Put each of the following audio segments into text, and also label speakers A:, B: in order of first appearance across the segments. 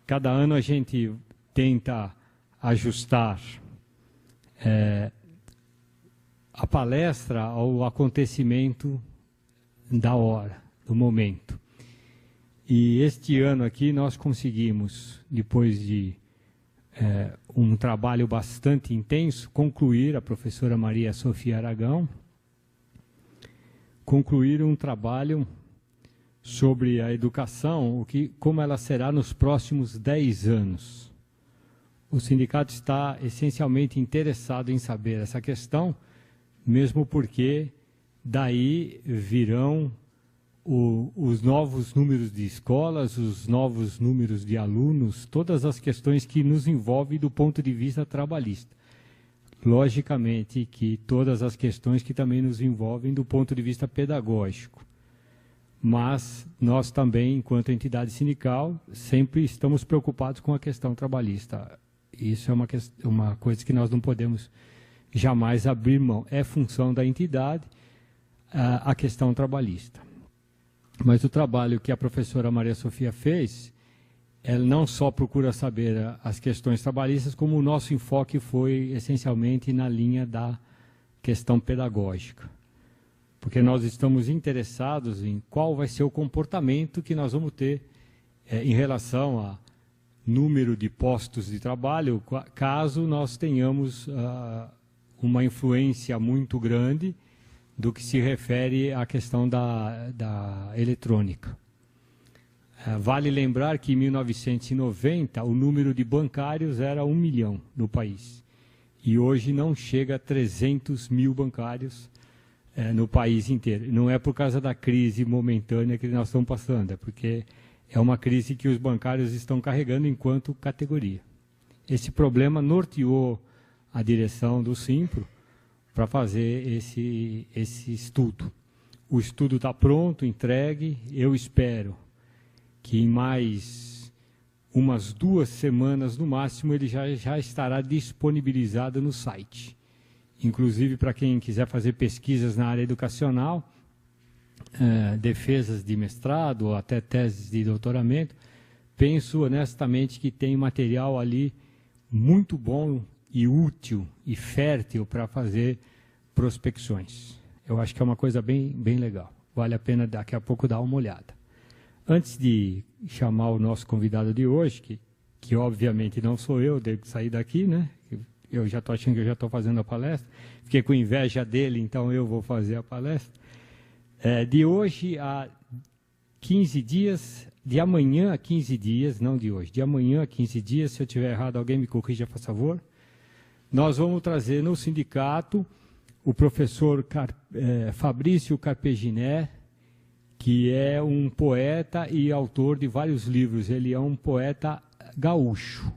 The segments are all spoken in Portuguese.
A: cada ano a gente tenta ajustar a palestra ao acontecimento da hora, do momento. E este ano aqui nós conseguimos, depois de um trabalho bastante intenso, concluir, a professora Maria Sofia Aragão, concluir um trabalho sobre a educação, como ela será nos próximos 10 anos. O sindicato está essencialmente interessado em saber essa questão, mesmo porque daí virão os novos números de escolas, os novos números de alunos, todas as questões que nos envolvem do ponto de vista trabalhista. Logicamente que todas as questões que também nos envolvem do ponto de vista pedagógico. Mas nós também, enquanto entidade sindical, sempre estamos preocupados com a questão trabalhista. Isso é uma coisa que nós não podemos jamais abrir mão. É função da entidade a questão trabalhista. Mas o trabalho que a professora Maria Sofia fez, ela não só procura saber as questões trabalhistas, como o nosso enfoque foi essencialmente na linha da questão pedagógica. Porque nós estamos interessados em qual vai ser o comportamento que nós vamos ter em relação a número de postos de trabalho, caso nós tenhamos uma influência muito grande do que se refere à questão da eletrônica. Vale lembrar que em 1990 o número de bancários era 1 milhão no país. E hoje não chega a 300 mil bancários no país inteiro. Não é por causa da crise momentânea que nós estamos passando, é porque é uma crise que os bancários estão carregando enquanto categoria. Esse problema norteou a direção do Simpro para fazer esse estudo. O estudo está pronto, entregue. Eu espero que em mais umas 2 semanas, no máximo, ele já estará disponibilizado no site. Inclusive, para quem quiser fazer pesquisas na área educacional, defesas de mestrado ou até teses de doutoramento, penso honestamente que tem material ali muito bom e útil e fértil para fazer prospecções. Eu acho que é uma coisa bem legal. Vale a pena daqui a pouco dar uma olhada. Antes de chamar o nosso convidado de hoje, que obviamente não sou eu, devo sair daqui, né? Eu já estou achando que eu já estou fazendo a palestra. Fiquei com inveja dele, então eu vou fazer a palestra. De hoje a 15 dias, de amanhã a 15 dias, não de hoje, de amanhã a 15 dias, se eu estiver errado, alguém me corrija, por favor. Nós vamos trazer no sindicato o professor Fabrício Carpeginé, que é um poeta e autor de vários livros. Ele é um poeta gaúcho.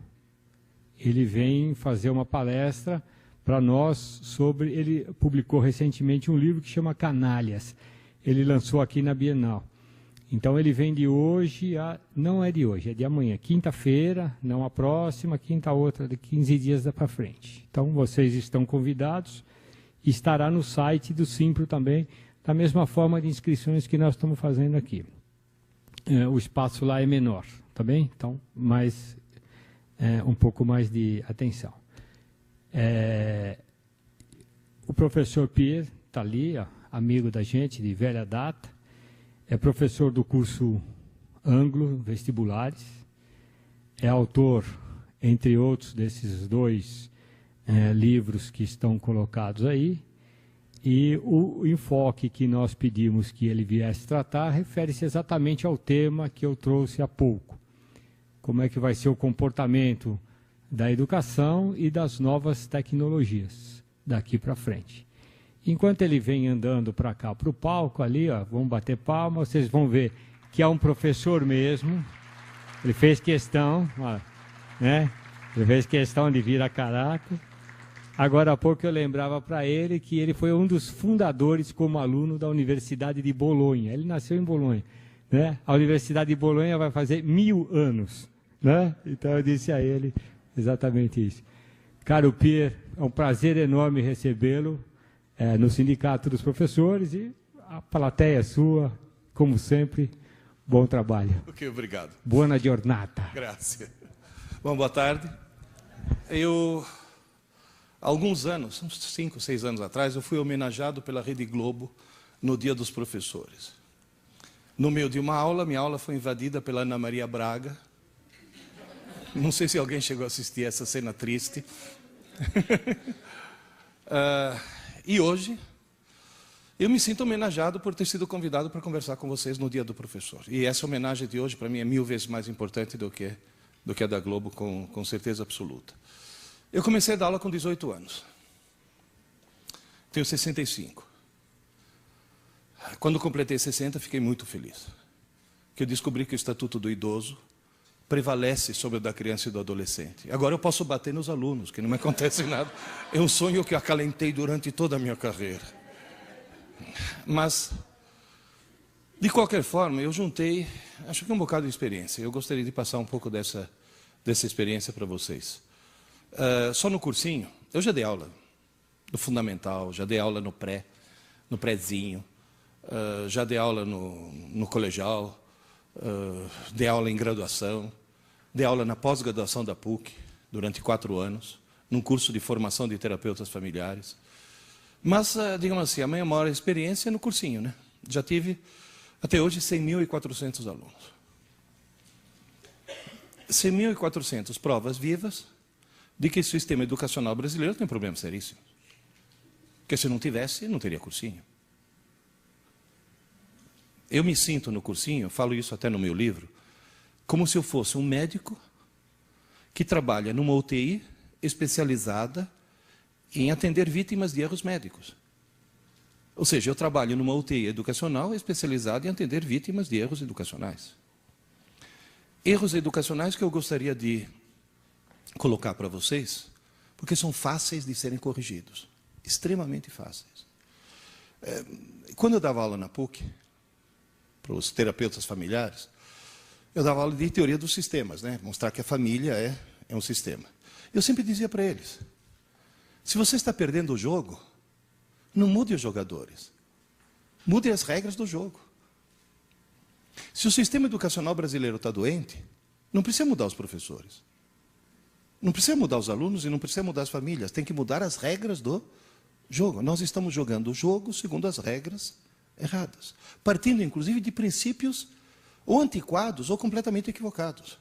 A: Ele vem fazer uma palestra para nós sobre... Ele publicou recentemente um livro que chama Canalhas. Ele lançou aqui na Bienal. Então, ele vem de hoje não é de hoje, é de amanhã. Quinta-feira, não a próxima, quinta outra, de 15 dias para frente. Então, vocês estão convidados. Estará no site do Simpro também, da mesma forma de inscrições que nós estamos fazendo aqui. O espaço lá é menor, tá bem? Então, um pouco mais de atenção. O professor Pierre está ali, amigo da gente, de velha data, é professor do curso Anglo Vestibulares, é autor, entre outros, desses 2 livros que estão colocados aí, e o enfoque que nós pedimos que ele viesse tratar refere-se exatamente ao tema que eu trouxe há pouco. Como é que vai ser o comportamento da educação e das novas tecnologias daqui para frente. Enquanto ele vem andando para cá, para o palco ali, vamos bater palma, vocês vão ver que é um professor mesmo. Ele fez questão, né? Ele fez questão de vir a caráter. Agora há pouco eu lembrava para ele que ele foi um dos fundadores como aluno da Universidade de Bolonha. Ele nasceu em Bolonha, né? A Universidade de Bolonha vai fazer 1000 anos, né? Então eu disse a ele exatamente isso. Caro Pierre, é um prazer enorme recebê-lo no Sindicato dos Professores, e a plateia sua, como sempre, Bom trabalho.
B: Ok, obrigado.
A: Buona giornata.
B: Graças. Bom, boa tarde. Eu, há alguns anos, uns 5, 6 anos atrás, eu fui homenageado pela Rede Globo no Dia dos Professores. No meio de uma aula, minha aula foi invadida pela Ana Maria Braga. Não sei se alguém chegou a assistir essa cena triste. E hoje, eu me sinto homenageado por ter sido convidado para conversar com vocês no Dia do Professor. E essa homenagem de hoje, para mim, é 1000 vezes mais importante do que a da Globo, com certeza absoluta. Eu comecei a dar aula com 18 anos. Tenho 65. Quando completei 60, fiquei muito feliz. Porque eu descobri que o Estatuto do Idoso prevalece sobre o da criança e do adolescente. Agora eu posso bater nos alunos, que não me acontece nada. É um sonho que eu acalentei durante toda a minha carreira. Mas, de qualquer forma, eu juntei, acho que um bocado de experiência. Eu gostaria de passar um pouco dessa experiência para vocês. Só no cursinho, eu já dei aula no fundamental, já dei aula no prézinho, já dei aula no colegial, dei aula em graduação, dei aula na pós-graduação da PUC, durante 4 anos, num curso de formação de terapeutas familiares. Mas, digamos assim, a minha maior experiência é no cursinho, né? Já tive, até hoje, 100.400 alunos. 100.400 provas vivas de que o sistema educacional brasileiro tem problemas seríssimos. Porque se não tivesse, não teria cursinho. Eu me sinto no cursinho, falo isso até no meu livro, como se eu fosse um médico que trabalha numa UTI especializada em atender vítimas de erros médicos. Ou seja, eu trabalho numa UTI educacional especializada em atender vítimas de erros educacionais. Erros educacionais que eu gostaria de colocar para vocês, porque são fáceis de serem corrigidos. Extremamente fáceis. Quando eu dava aula na PUC, para os terapeutas familiares, eu dava aula de teoria dos sistemas, né? Mostrar que a família é um sistema. Eu sempre dizia para eles, se você está perdendo o jogo, não mude os jogadores. Mude as regras do jogo. Se o sistema educacional brasileiro está doente, não precisa mudar os professores. Não precisa mudar os alunos e não precisa mudar as famílias. Tem que mudar as regras do jogo. Nós estamos jogando o jogo segundo as regras erradas. Partindo, inclusive, de princípios ou antiquados ou completamente equivocados.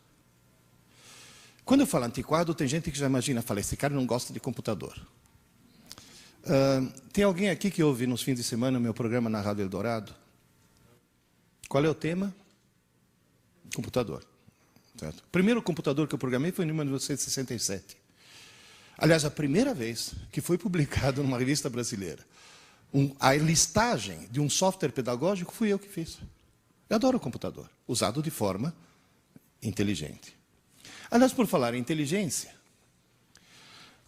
B: Quando eu falo antiquado, tem gente que já imagina, fala, esse cara não gosta de computador. Tem alguém aqui que ouve nos fins de semana o meu programa na Rádio Eldorado? Qual é o tema? Computador. Certo? O primeiro computador que eu programei foi em 1967. Aliás, a primeira vez que foi publicado numa revista brasileira a listagem de um software pedagógico fui eu que fiz. Eu adoro o computador, usado de forma inteligente. Aliás, por falar em inteligência,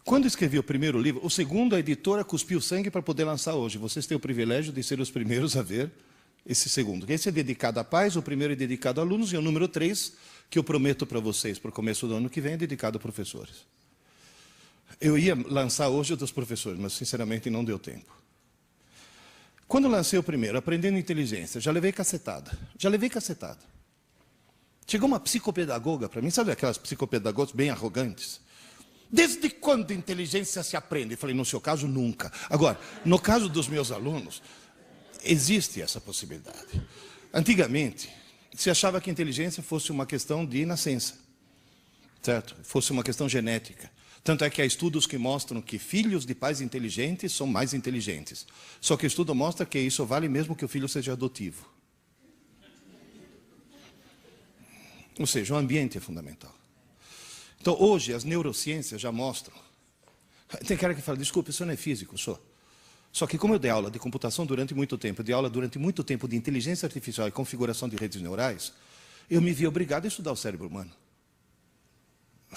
B: quando escrevi o primeiro livro, o segundo, a editora cuspiu sangue para poder lançar hoje. Vocês têm o privilégio de ser os primeiros a ver esse segundo. Esse é dedicado a pais, o primeiro é dedicado a alunos, e o número 3, que eu prometo para vocês, para o começo do ano que vem, é dedicado a professores. Eu ia lançar hoje o dos professores, mas sinceramente não deu tempo. Quando eu lancei o primeiro, Aprendendo Inteligência, já levei cacetada. Chegou uma psicopedagoga para mim, sabe aquelas psicopedagogas bem arrogantes? Desde quando inteligência se aprende? Eu falei, no seu caso, nunca. Agora, no caso dos meus alunos, existe essa possibilidade. Antigamente, se achava que inteligência fosse uma questão de nascença, certo? Fosse uma questão genética. Tanto é que há estudos que mostram que filhos de pais inteligentes são mais inteligentes. Só que o estudo mostra que isso vale mesmo que o filho seja adotivo. Ou seja, o ambiente é fundamental. Então, hoje, as neurociências já mostram. Tem cara que fala, desculpe, isso não é físico, sou. Só que como eu dei aula de computação durante muito tempo, eu dei aula durante muito tempo de inteligência artificial e configuração de redes neurais, eu me vi obrigado a estudar o cérebro humano.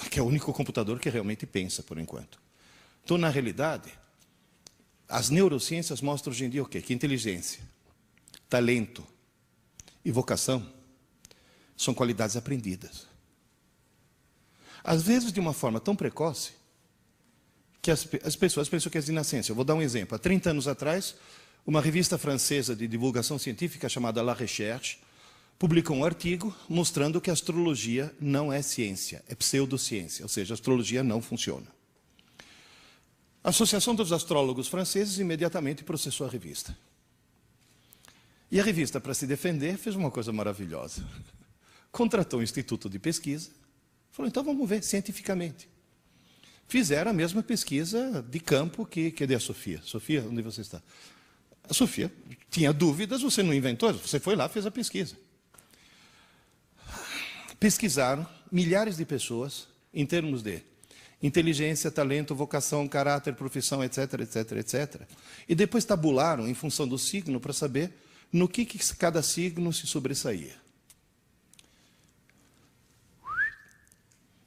B: Que é o único computador que realmente pensa, por enquanto. Então, na realidade, as neurociências mostram hoje em dia o quê? Que inteligência, talento e vocação são qualidades aprendidas. Às vezes, de uma forma tão precoce, que as pessoas pensam que é de nascença. Eu vou dar um exemplo. Há 30 anos atrás, uma revista francesa de divulgação científica chamada La Recherche publicou um artigo mostrando que a astrologia não é ciência, é pseudociência, ou seja, a astrologia não funciona. A Associação dos Astrólogos Franceses imediatamente processou a revista. E a revista, para se defender, fez uma coisa maravilhosa. Contratou um instituto de pesquisa, falou, então vamos ver cientificamente. Fizeram a mesma pesquisa de campo que a Sofia. Sofia, onde você está? A Sofia tinha dúvidas, você não inventou, você foi lá, fez a pesquisa. Pesquisaram milhares de pessoas em termos de inteligência, talento, vocação, caráter, profissão, etc, etc, etc. E depois tabularam em função do signo para saber no que cada signo se sobressaía.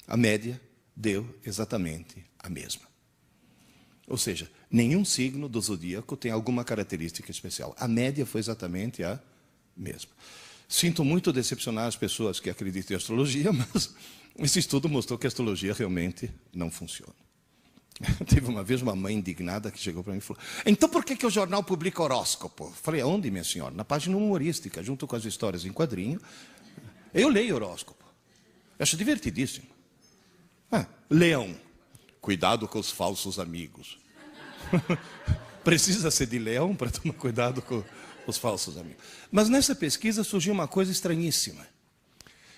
B: A média deu exatamente a mesma. Ou seja, nenhum signo do zodíaco tem alguma característica especial. A média foi exatamente a mesma. Sinto muito decepcionar as pessoas que acreditam em astrologia, mas esse estudo mostrou que a astrologia realmente não funciona. Teve uma vez uma mãe indignada que chegou para mim e falou, então por que o jornal publica horóscopo? Falei, aonde, minha senhora? Na página humorística, junto com as histórias em quadrinho. Eu leio horóscopo. Eu acho divertidíssimo. Leão, cuidado com os falsos amigos. Precisa ser de leão para tomar cuidado com os falsos amigos. Mas nessa pesquisa surgiu uma coisa estranhíssima.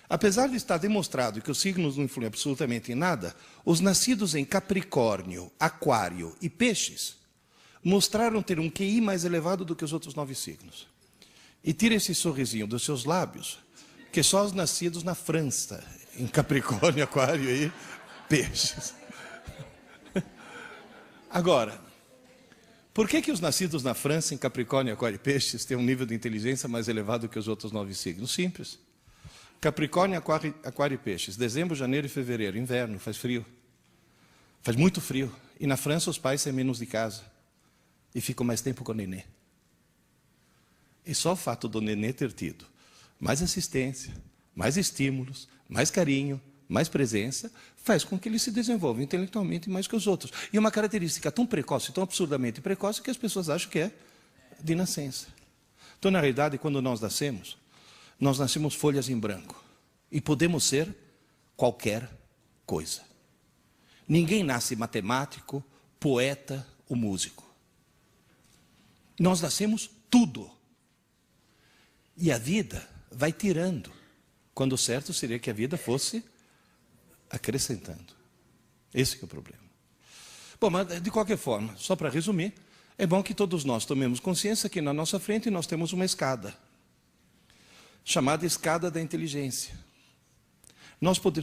B: Apesar de estar demonstrado que os signos não influem absolutamente em nada, os nascidos em Capricórnio, Aquário e Peixes mostraram ter um QI mais elevado do que os outros 9 signos. E tira esse sorrisinho dos seus lábios, que só os nascidos na França, em Capricórnio, Aquário e Peixes. Agora, por que os nascidos na França, em Capricórnio, Aquário e Peixes, têm um nível de inteligência mais elevado que os outros 9 signos? Simples. Capricórnio, Aquário e Peixes, dezembro, janeiro e fevereiro, inverno, faz frio. Faz muito frio. E na França os pais saem menos de casa e ficam mais tempo com o nenê. E só o fato do nenê ter tido mais assistência, mais estímulos, mais carinho, mais presença, faz com que ele se desenvolva intelectualmente mais que os outros. E uma característica tão precoce, tão absurdamente precoce, que as pessoas acham que é de nascença. Então, na realidade, quando nós nascemos folhas em branco. E podemos ser qualquer coisa. Ninguém nasce matemático, poeta ou músico. Nós nascemos tudo. E a vida vai tirando. Quando o certo seria que a vida fosse acrescentando. Esse que é o problema. Bom, mas de qualquer forma, só para resumir, é bom que todos nós tomemos consciência que na nossa frente nós temos uma escada, chamada escada da inteligência.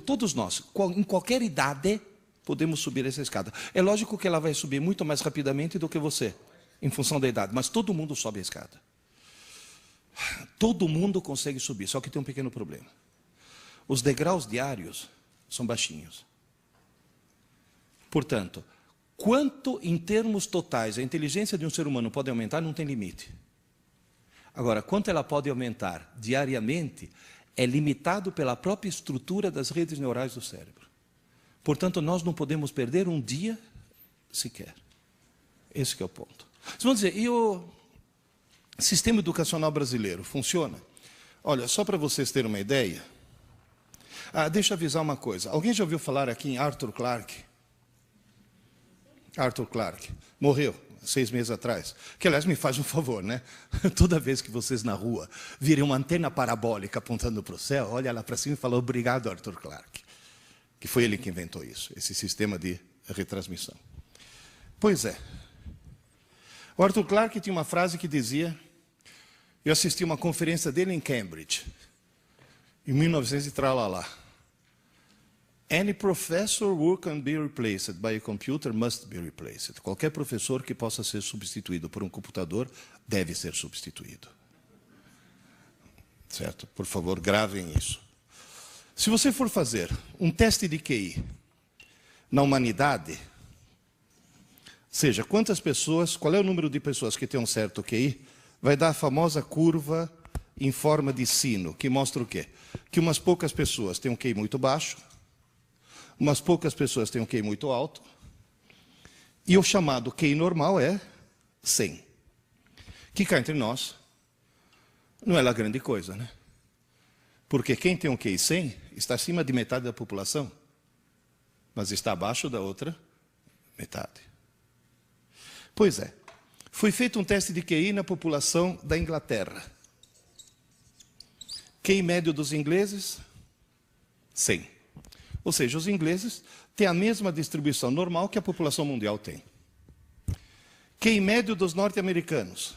B: Todos nós, em qualquer idade, podemos subir essa escada. É lógico que ela vai subir muito mais rapidamente do que você, em função da idade, mas todo mundo sobe a escada. Todo mundo consegue subir, só que tem um pequeno problema. Os degraus diários são baixinhos. Portanto, quanto em termos totais a inteligência de um ser humano pode aumentar, não tem limite. Agora, quanto ela pode aumentar diariamente, é limitado pela própria estrutura das redes neurais do cérebro. Portanto, nós não podemos perder um dia sequer. Esse que é o ponto. Vocês vão dizer, e o sistema educacional brasileiro funciona? Olha, só para vocês terem uma ideia, deixa eu avisar uma coisa. Alguém já ouviu falar aqui em Arthur Clarke? Arthur Clarke morreu 6 meses atrás. Que, aliás, me faz um favor, né? Toda vez que vocês na rua virem uma antena parabólica apontando para o céu, olha lá para cima e fala, obrigado, Arthur Clarke. Que foi ele que inventou isso, esse sistema de retransmissão. Pois é. O Arthur Clarke tinha uma frase que dizia, eu assisti uma conferência dele em Cambridge, em 1900 e tralalá. Any professor who can be replaced by a computer must be replaced. Qualquer professor que possa ser substituído por um computador deve ser substituído. Certo? Por favor, gravem isso. Se você for fazer um teste de QI na humanidade, seja, quantas pessoas, qual é o número de pessoas que têm um certo QI, vai dar a famosa curva em forma de sino, que mostra o quê? Que umas poucas pessoas têm um QI muito baixo, umas poucas pessoas têm um QI muito alto, e o chamado QI normal é 100. Que cá entre nós, não é lá grande coisa, né? Porque quem tem um QI 100 está acima de metade da população, mas está abaixo da outra metade. Pois é, foi feito um teste de QI na população da Inglaterra. QI médio dos ingleses, 100. Ou seja, os ingleses têm a mesma distribuição normal que a população mundial tem. QI médio dos norte-americanos,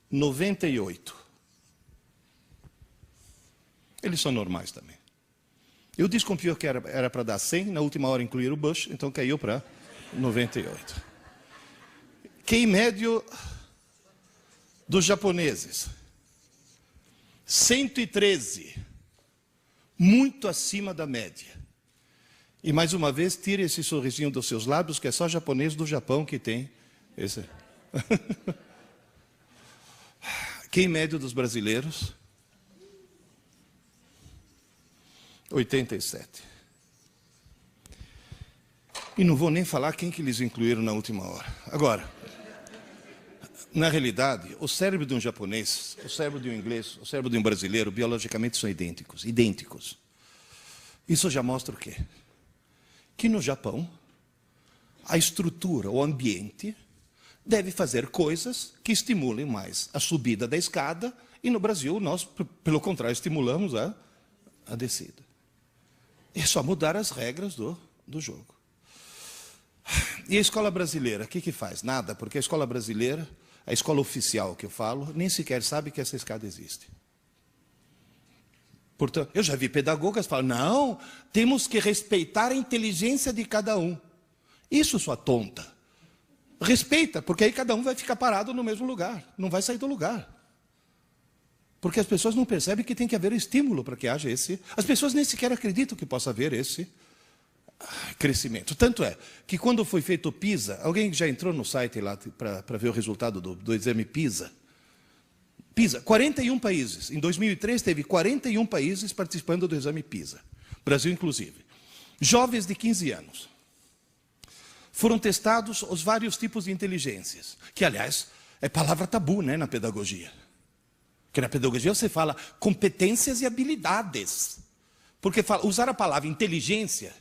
B: 98. Eles são normais também. Eu desconfio que era para dar 100, na última hora incluir o Bush, então caiu para 98. QI médio dos japoneses, 113. Muito acima da média. E mais uma vez, tire esse sorrisinho dos seus lábios, que é só japonês do Japão que tem esse. QI médio dos brasileiros, 87. E não vou nem falar quem que eles incluíram na última hora. Agora, na realidade, o cérebro de um japonês, o cérebro de um inglês, o cérebro de um brasileiro, biologicamente são idênticos. Idênticos. Isso já mostra o quê? Que no Japão, a estrutura, o ambiente, deve fazer coisas que estimulem mais a subida da escada, e no Brasil nós, pelo contrário, estimulamos a descida. É só mudar as regras do jogo. E a escola brasileira, o que faz? Nada, porque a escola brasileira, a escola oficial que eu falo, nem sequer sabe que essa escada existe. Portanto, eu já vi pedagogas falar, não, temos que respeitar a inteligência de cada um. Isso, sua tonta. Respeita, porque aí cada um vai ficar parado no mesmo lugar, não vai sair do lugar. Porque as pessoas não percebem que tem que haver estímulo para que haja esse... As pessoas nem sequer acreditam que possa haver esse crescimento. Tanto é que quando foi feito o PISA, alguém já entrou no site lá para ver o resultado do exame PISA? PISA, 41 países. Em 2003 teve 41 países participando do exame PISA. Brasil inclusive. Jovens de 15 anos. Foram testados os vários tipos de inteligências. Que, aliás, é palavra tabu, né, na pedagogia. Porque na pedagogia você fala competências e habilidades. Porque usar a palavra inteligência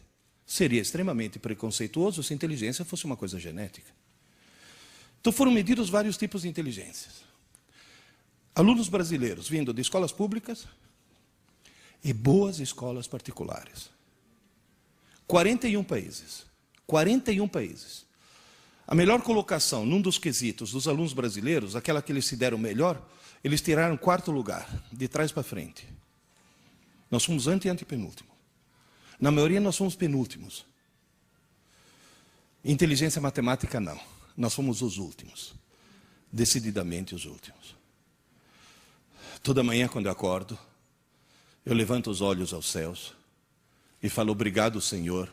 B: seria extremamente preconceituoso se a inteligência fosse uma coisa genética. Então foram medidos vários tipos de inteligências. Alunos brasileiros vindo de escolas públicas e boas escolas particulares. 41 países. 41 países. A melhor colocação num dos quesitos dos alunos brasileiros, aquela que eles se deram melhor, eles tiraram 4º lugar, de trás para frente. Nós fomos antepenúltimo. Na maioria nós somos penúltimos. Inteligência matemática não. Nós fomos os últimos. Decididamente os últimos. Toda manhã quando eu acordo, eu levanto os olhos aos céus e falo, obrigado, Senhor,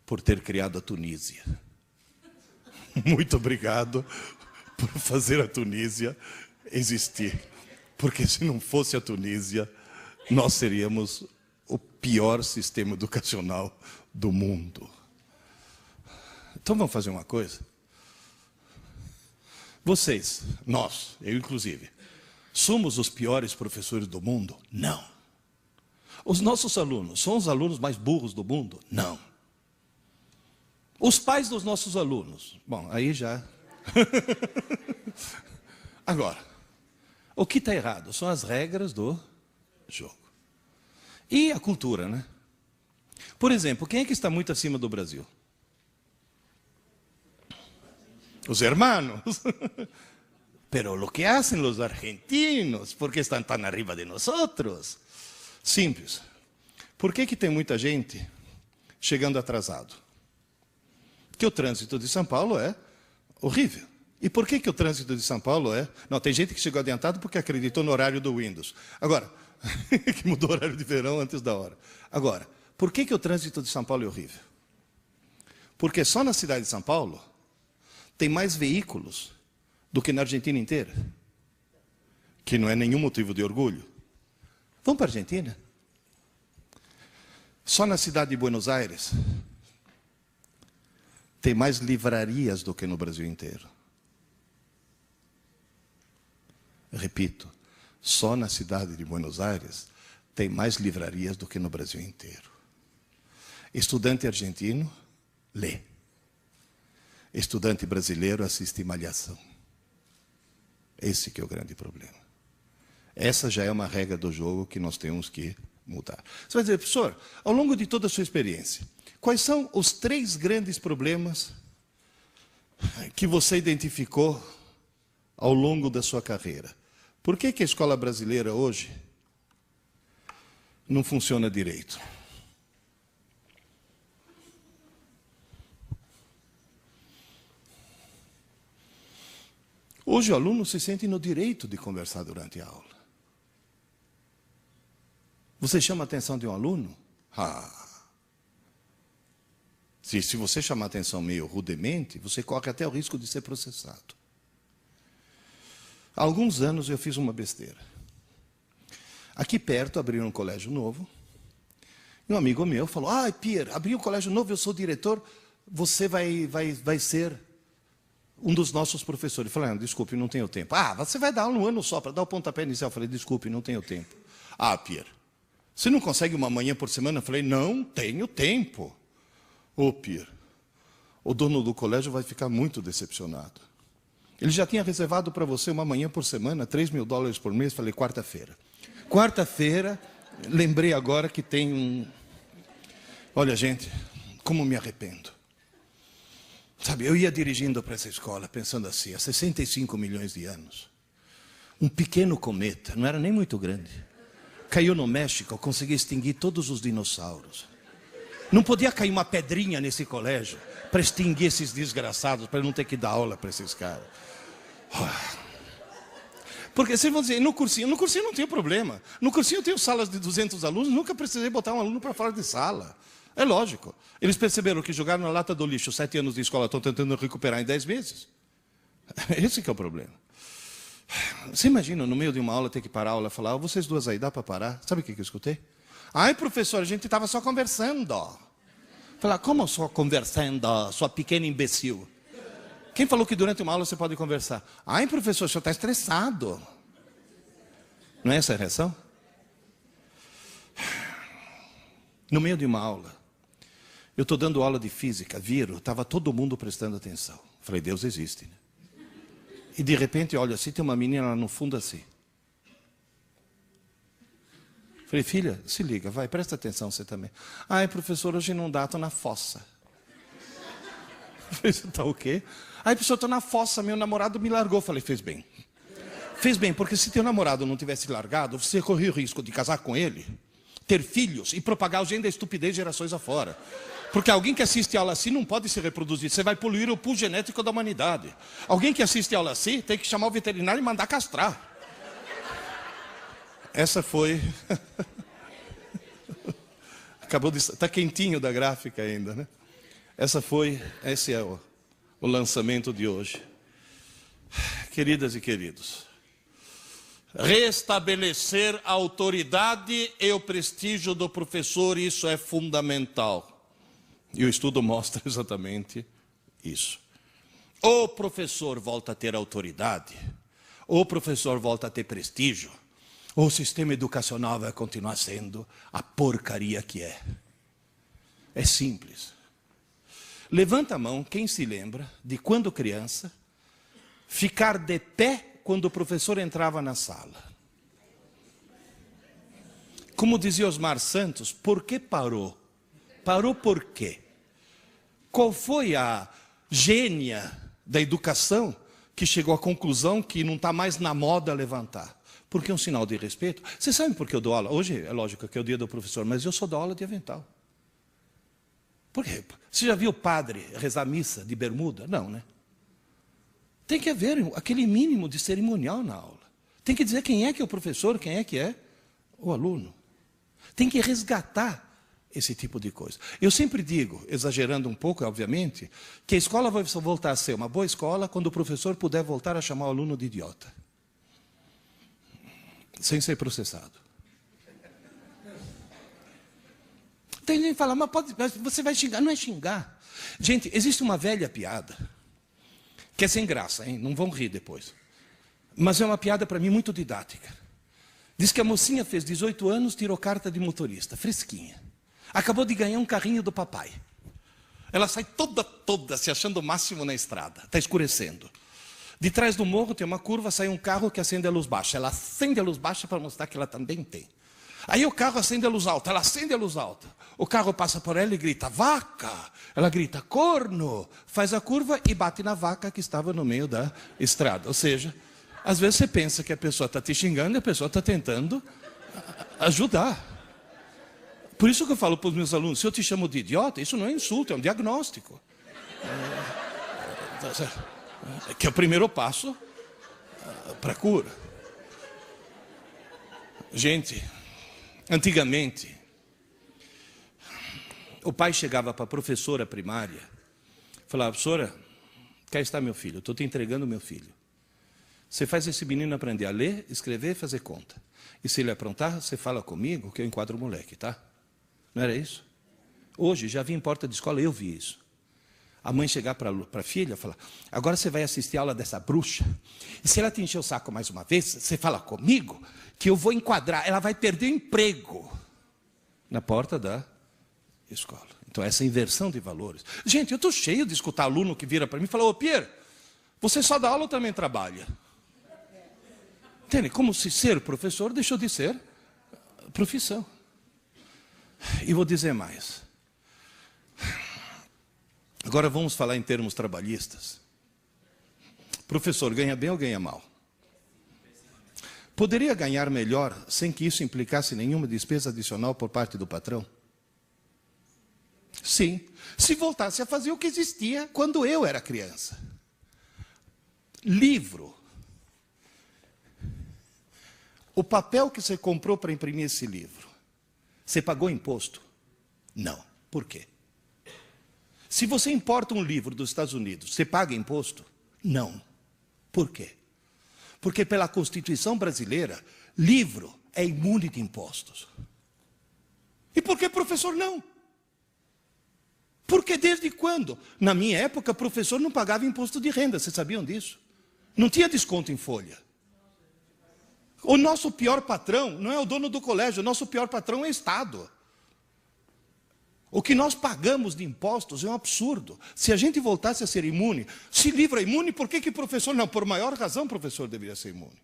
B: por ter criado a Tunísia. Muito obrigado por fazer a Tunísia existir. Porque se não fosse a Tunísia, nós seríamos o pior sistema educacional do mundo. Então vamos fazer uma coisa? Vocês, nós, eu inclusive, somos os piores professores do mundo? Não. Os nossos alunos são os alunos mais burros do mundo? Não. Os pais dos nossos alunos? Bom, aí já... Agora, o que está errado são as regras do jogo. E a cultura, né? Por exemplo, quem é que está muito acima do Brasil? Os hermanos. Pero lo que hacen los argentinos, ¿por qué están tan arriba de nosotros? Simples. Por que tem muita gente chegando atrasado? Porque o trânsito de São Paulo é horrível. E por que o trânsito de São Paulo é... Não, tem gente que chegou adiantado porque acreditou no horário do Windows. Agora, que mudou o horário de verão antes da hora. Agora, por que o trânsito de São Paulo é horrível? Porque só na cidade de São Paulo tem mais veículos do que na Argentina inteira. Que não é nenhum motivo de orgulho. Vamos para a Argentina. Só na cidade de Buenos Aires tem mais livrarias do que no Brasil inteiro. Repito, só na cidade de Buenos Aires, tem mais livrarias do que no Brasil inteiro. Estudante argentino, lê. Estudante brasileiro assiste Malhação. Esse que é o grande problema. Essa já é uma regra do jogo que nós temos que mudar. Você vai dizer, professor, ao longo de toda a sua experiência, quais são os 3 grandes problemas que você identificou ao longo da sua carreira? Por que a escola brasileira hoje não funciona direito? Hoje o aluno se sente no direito de conversar durante a aula. Você chama a atenção de um aluno? Se você chamar a atenção meio rudemente, você corre até o risco de ser processado. Há alguns anos eu fiz uma besteira. Aqui perto abriram um colégio novo. E um amigo meu falou, Pierre, abriu um colégio novo, eu sou diretor, você vai ser um dos nossos professores. Eu falei, desculpe, não tenho tempo. Você vai dar aula um ano só para dar o pontapé inicial. Eu falei, desculpe, não tenho tempo. Pierre, você não consegue uma manhã por semana? Eu falei, não tenho tempo. Pierre, o dono do colégio vai ficar muito decepcionado. Ele já tinha reservado para você uma manhã por semana, $3.000 por mês. Falei, quarta-feira. Quarta-feira, lembrei agora que tem um... Olha, gente, como me arrependo. Sabe, eu ia dirigindo para essa escola, pensando assim, há 65 milhões de anos. Um pequeno cometa, não era nem muito grande. Caiu no México, consegui extinguir todos os dinossauros. Não podia cair uma pedrinha nesse colégio para extinguir esses desgraçados, para não ter que dar aula para esses caras. Porque vocês vão dizer, no cursinho não tem problema. No cursinho eu tenho salas de 200 alunos, nunca precisei botar um aluno para fora de sala. É lógico. Eles perceberam que jogaram na lata do lixo 7 anos de escola, estão tentando recuperar em 10 meses. Esse que é o problema. Você imagina, no meio de uma aula, ter que parar a aula e falar, vocês duas aí, dá para parar? Sabe o que eu escutei? Professor, a gente estava só conversando. Falar, como só conversando, sua pequena imbecil? Quem falou que durante uma aula você pode conversar? Professor, o senhor está estressado. Não é essa a reação? No meio de uma aula, eu estou dando aula de física, estava todo mundo prestando atenção. Falei, Deus existe, né? E de repente, olha, assim, tem uma menina lá no fundo assim. Falei, filha, se liga, vai, presta atenção você também. Professor, hoje não dá, estou na fossa. Falei, você está o quê? Professor, estou na fossa, meu namorado me largou. Falei, fez bem. Fez bem, porque se teu namorado não tivesse largado, você corria o risco de casar com ele, ter filhos e propagar o gene da estupidez gerações afora. Porque alguém que assiste aula assim não pode se reproduzir. Você vai poluir o pool genético da humanidade. Alguém que assiste aula assim tem que chamar o veterinário e mandar castrar. Essa foi... Acabou de... Está quentinho da gráfica ainda, né? Esse é o lançamento de hoje. Queridas e queridos, restabelecer a autoridade e o prestígio do professor, isso é fundamental. E o estudo mostra exatamente isso. O professor volta a ter autoridade, o professor volta a ter prestígio, o sistema educacional vai continuar sendo a porcaria que é. É simples. Levanta a mão quem se lembra de quando criança, ficar de pé quando o professor entrava na sala. Como dizia Osmar Santos, por que parou? Parou por quê? Qual foi a gênia da educação que chegou à conclusão que não está mais na moda levantar? Porque é um sinal de respeito. Você sabe por que eu dou aula? Hoje é lógico que é o dia do professor, mas eu só dou aula de avental. Por quê? Você já viu o padre rezar missa de bermuda? Não, né? Tem que haver aquele mínimo de cerimonial na aula. Tem que dizer quem é que é o professor, quem é que é o aluno. Tem que resgatar esse tipo de coisa. Eu sempre digo, exagerando um pouco, obviamente, que a escola vai voltar a ser uma boa escola quando o professor puder voltar a chamar o aluno de idiota. Sem ser processado. Tem gente que fala, mas você vai xingar. Não é xingar. Gente, existe uma velha piada, que é sem graça, hein? Não vão rir depois. Mas é uma piada para mim muito didática. Diz que a mocinha fez 18 anos, tirou carta de motorista, fresquinha. Acabou de ganhar um carrinho do papai. Ela sai toda se achando o máximo na estrada. Está escurecendo. De trás do morro tem uma curva, sai um carro que acende a luz baixa. Ela acende a luz baixa para mostrar que ela também tem. Aí o carro acende a luz alta, ela acende a luz alta. O carro passa por ela e grita, vaca. Ela grita, corno. Faz a curva e bate na vaca que estava no meio da estrada. Ou seja, às vezes você pensa que a pessoa está te xingando e a pessoa está tentando ajudar. Por isso que eu falo para os meus alunos, se eu te chamo de idiota, isso não é insulto, é um diagnóstico. Que é o primeiro passo para a cura. Gente, antigamente, o pai chegava para a professora primária, falava, professora, cá está meu filho, eu estou te entregando meu filho. Você faz esse menino aprender a ler, escrever e fazer conta. E se ele aprontar, você fala comigo que eu enquadro o moleque, tá? Não era isso? Hoje, já vi em porta de escola, eu vi isso. A mãe chegar para a filha e falar, agora você vai assistir a aula dessa bruxa. E se ela te encher o saco mais uma vez, você fala comigo que eu vou enquadrar. Ela vai perder o emprego na porta da escola. Então, essa inversão de valores. Gente, eu estou cheio de escutar aluno que vira para mim e fala, ô Pierre, você só dá aula ou também trabalha? Entende? Como se ser professor deixou de ser profissão. E vou dizer mais. Agora vamos falar em termos trabalhistas. Professor, ganha bem ou ganha mal? Poderia ganhar melhor sem que isso implicasse nenhuma despesa adicional por parte do patrão? Sim, se voltasse a fazer o que existia quando eu era criança. Livro. O papel que você comprou para imprimir esse livro, você pagou imposto? Não. Por quê? Se você importa um livro dos Estados Unidos, você paga imposto? Não. Por quê? Porque pela Constituição brasileira, livro é imune de impostos. E por que professor não? Porque desde quando? Na minha época, professor não pagava imposto de renda, vocês sabiam disso? Não tinha desconto em folha. O nosso pior patrão não é o dono do colégio, o nosso pior patrão é o Estado. O que nós pagamos de impostos é um absurdo. Se a gente voltasse a ser imune, se livro é imune, por que professor não? Por maior razão, professor deveria ser imune.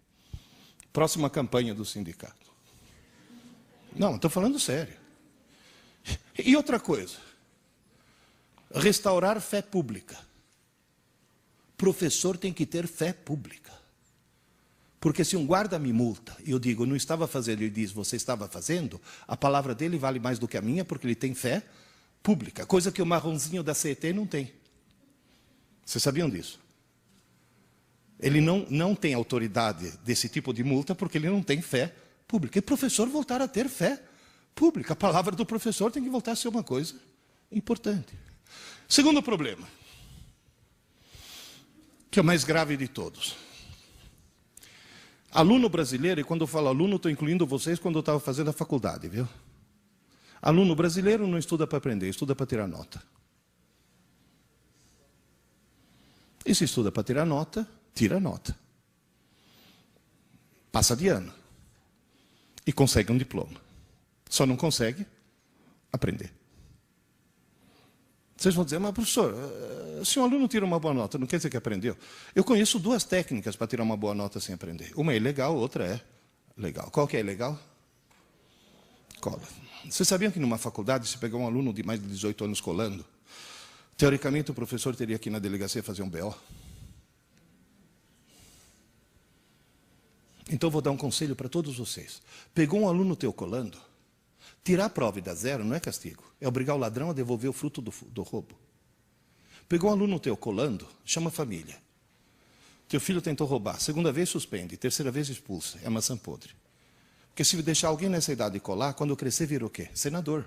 B: Próxima campanha do sindicato. Não, estou falando sério. E outra coisa. Restaurar fé pública. Professor tem que ter fé pública. Porque se um guarda me multa, e eu digo, não estava fazendo, ele diz, você estava fazendo, a palavra dele vale mais do que a minha, porque ele tem fé pública, coisa que o marronzinho da CET não tem. Vocês sabiam disso? Ele não tem autoridade desse tipo de multa, porque ele não tem fé pública. E professor voltar a ter fé pública. A palavra do professor tem que voltar a ser uma coisa importante. Segundo problema, que é o mais grave de todos. Aluno brasileiro, e quando eu falo aluno, estou incluindo vocês quando eu estava fazendo a faculdade, viu? Aluno brasileiro não estuda para aprender, estuda para tirar nota. E se estuda para tirar nota, tira nota. Passa de ano. E consegue um diploma. Só não consegue aprender. Vocês vão dizer, mas professor, se um aluno tira uma boa nota, não quer dizer que aprendeu? Eu conheço duas técnicas para tirar uma boa nota sem aprender. Uma é ilegal, outra é legal. Qual que é ilegal? Cola. Vocês sabiam que numa faculdade, se pegar um aluno de mais de 18 anos colando, teoricamente o professor teria que ir na delegacia fazer um BO? Então eu vou dar um conselho para todos vocês. Pegou um aluno teu colando, tirar a prova e dar zero não é castigo. É obrigar o ladrão a devolver o fruto do roubo. Pegou um aluno teu colando, chama a família. Teu filho tentou roubar. Segunda vez suspende. Terceira vez expulsa. É maçã podre. Porque se deixar alguém nessa idade colar, quando crescer vira o quê? Senador.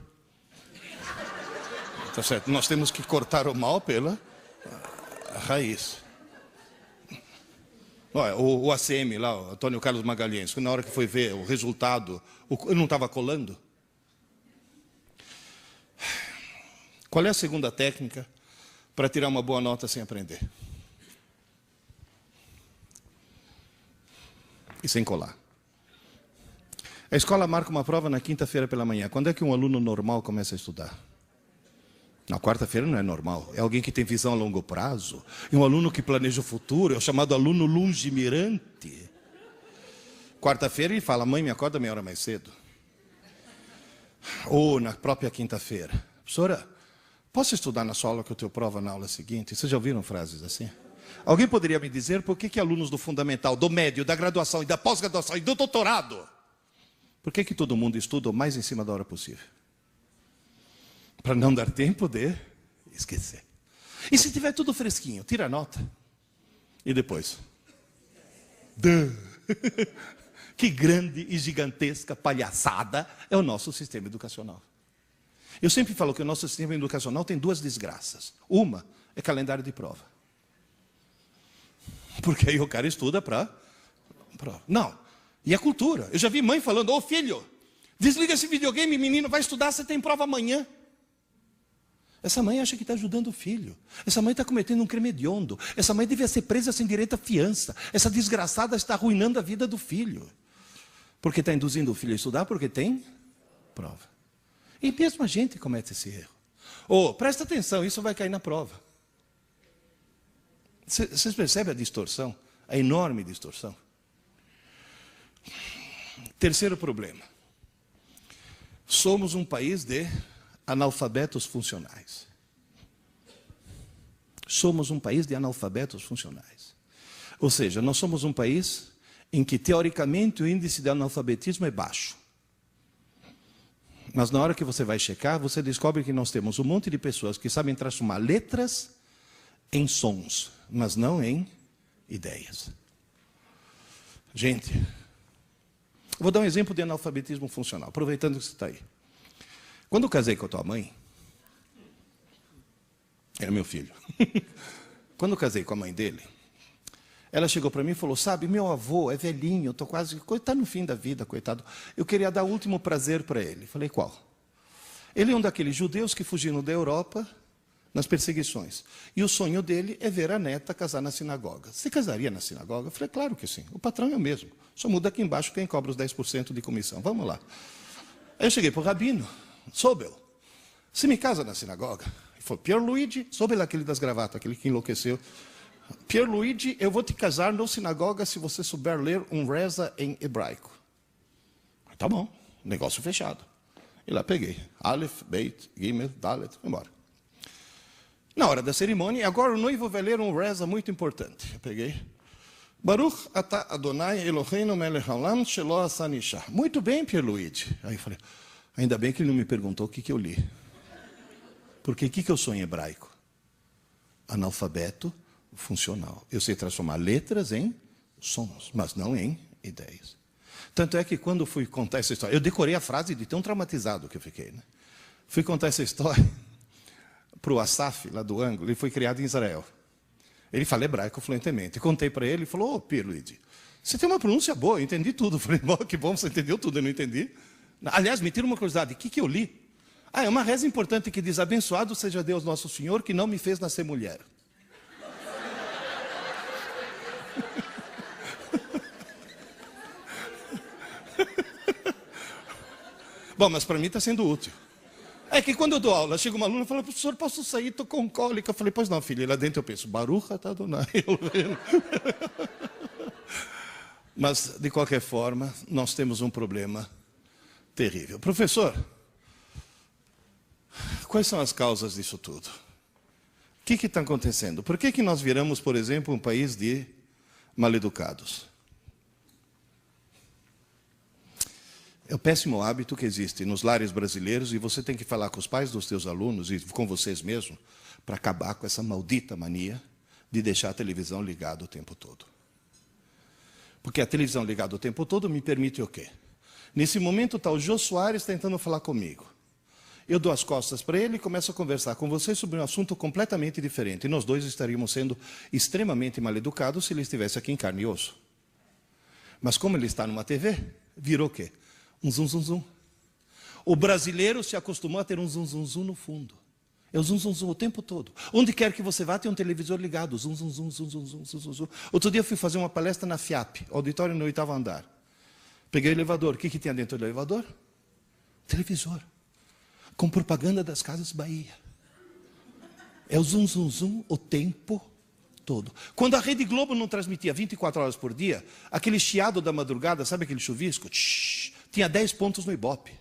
B: Tá certo? Nós temos que cortar o mal pela raiz. Olha, o ACM lá, o Antônio Carlos Magalhães, na hora que foi ver o resultado, eu não estava colando. Qual é a segunda técnica para tirar uma boa nota sem aprender? E sem colar. A escola marca uma prova na quinta-feira pela manhã. Quando é que um aluno normal começa a estudar? Na quarta-feira não é normal. É alguém que tem visão a longo prazo. É um aluno que planeja o futuro. É o chamado aluno longemirante. Quarta-feira ele fala, mãe, me acorda meia hora mais cedo. Ou na própria quinta-feira. Professora, posso estudar na sua aula que eu tenho prova na aula seguinte? Vocês já ouviram frases assim? Alguém poderia me dizer por que alunos do fundamental, do médio, da graduação e da pós-graduação e do doutorado, por que todo mundo estuda o mais em cima da hora possível? Para não dar tempo de esquecer. E se tiver tudo fresquinho, tira a nota. E depois? Que grande e gigantesca palhaçada é o nosso sistema educacional. Eu sempre falo que o nosso sistema educacional tem duas desgraças. Uma é calendário de prova. Porque aí o cara estuda para prova. Não. E a cultura. Eu já vi mãe falando, ô filho, desliga esse videogame, menino, vai estudar, você tem prova amanhã. Essa mãe acha que está ajudando o filho. Essa mãe está cometendo um crime hediondo. Essa mãe devia ser presa sem direito à fiança. Essa desgraçada está arruinando a vida do filho. Porque está induzindo o filho a estudar, porque tem prova. E mesmo a gente comete esse erro. Ô, presta atenção, isso vai cair na prova. Vocês percebem a distorção? A enorme distorção. Terceiro problema. Somos um país de analfabetos funcionais. Somos um país de analfabetos funcionais. Ou seja, nós somos um país em que, teoricamente, o índice de analfabetismo é baixo. Mas na hora que você vai checar, você descobre que nós temos um monte de pessoas que sabem transformar letras em sons, mas não em ideias. Gente, vou dar um exemplo de analfabetismo funcional, aproveitando que você está aí. Quando eu casei com a tua mãe, era meu filho. Quando eu casei com a mãe dele, ela chegou para mim e falou, sabe, meu avô é velhinho, eu estou quase, está no fim da vida, coitado. Eu queria dar o último prazer para ele. Falei, qual? Ele é um daqueles judeus que fugiram da Europa nas perseguições. E o sonho dele é ver a neta casar na sinagoga. Você casaria na sinagoga? Eu falei, claro que sim. O patrão é o mesmo. Só muda aqui embaixo quem cobra os 10% de comissão. Vamos lá. Aí eu cheguei para o rabino, Sobel, você me casa na sinagoga? Ele falou, Pierluigi, Sobel aquele das gravatas, aquele que enlouqueceu. Pierluigi, eu vou te casar na sinagoga se você souber ler um reza em hebraico. Tá bom, negócio fechado. E lá peguei. Aleph, Beit, Gimel, Dalet, foi embora. Na hora da cerimônia, agora o noivo vai ler um reza muito importante. Eu peguei. Baruch atah Adonai Eloheinu melech haolam shelo asani isha. Muito bem, Pierluigi. Aí eu falei, ainda bem que ele não me perguntou o que eu li. Porque o que eu sou em hebraico? Analfabeto funcional. Eu sei transformar letras em sons, mas não em ideias. Tanto é que quando fui contar essa história, eu decorei a frase de tão traumatizado que eu fiquei. Né? Fui contar essa história para o Asaf, lá do ângulo, ele foi criado em Israel. Ele fala hebraico fluentemente. Contei para ele, ele falou, ô Pierluigi, você tem uma pronúncia boa, eu entendi tudo. Eu falei, que bom, você entendeu tudo, eu não entendi. Aliás, me tira uma curiosidade, o que eu li? É uma reza importante que diz, abençoado seja Deus nosso Senhor, que não me fez nascer mulher. Bom, mas para mim está sendo útil. É que quando eu dou aula, chega uma aluna e fala, professor, posso sair? Estou com cólica. Eu falei, pois não, filha. E lá dentro eu penso, Baruch atah Adonai. Mas, de qualquer forma, nós temos um problema terrível. Professor, quais são as causas disso tudo? O que está acontecendo? Por que nós viramos, por exemplo, um país de maleducados? É o péssimo hábito que existe nos lares brasileiros e você tem que falar com os pais dos teus alunos e com vocês mesmos para acabar com essa maldita mania de deixar a televisão ligada o tempo todo. Porque a televisão ligada o tempo todo me permite o quê? Nesse momento está o Jô Soares tentando falar comigo. Eu dou as costas para ele e começo a conversar com vocês sobre um assunto completamente diferente. E nós dois estaríamos sendo extremamente mal educados se ele estivesse aqui em carne e osso. Mas como ele está numa TV, virou o quê? Um zum, zum, zum. O brasileiro se acostumou a ter um zum, zum, zum no fundo. É o zum, zum, zum o tempo todo. Onde quer que você vá, tem um televisor ligado. Zum, zum, zum, zum, zum, zum, zum, zum. Outro dia eu fui fazer uma palestra na FIAP, auditório no 8º andar. Peguei o elevador. O que tinha dentro do elevador? Televisor. Com propaganda das Casas Bahia. É o zum, zum, zum o tempo todo. Quando a Rede Globo não transmitia 24 horas por dia, aquele chiado da madrugada, sabe aquele chuvisco? Tinha 10 pontos no Ibope.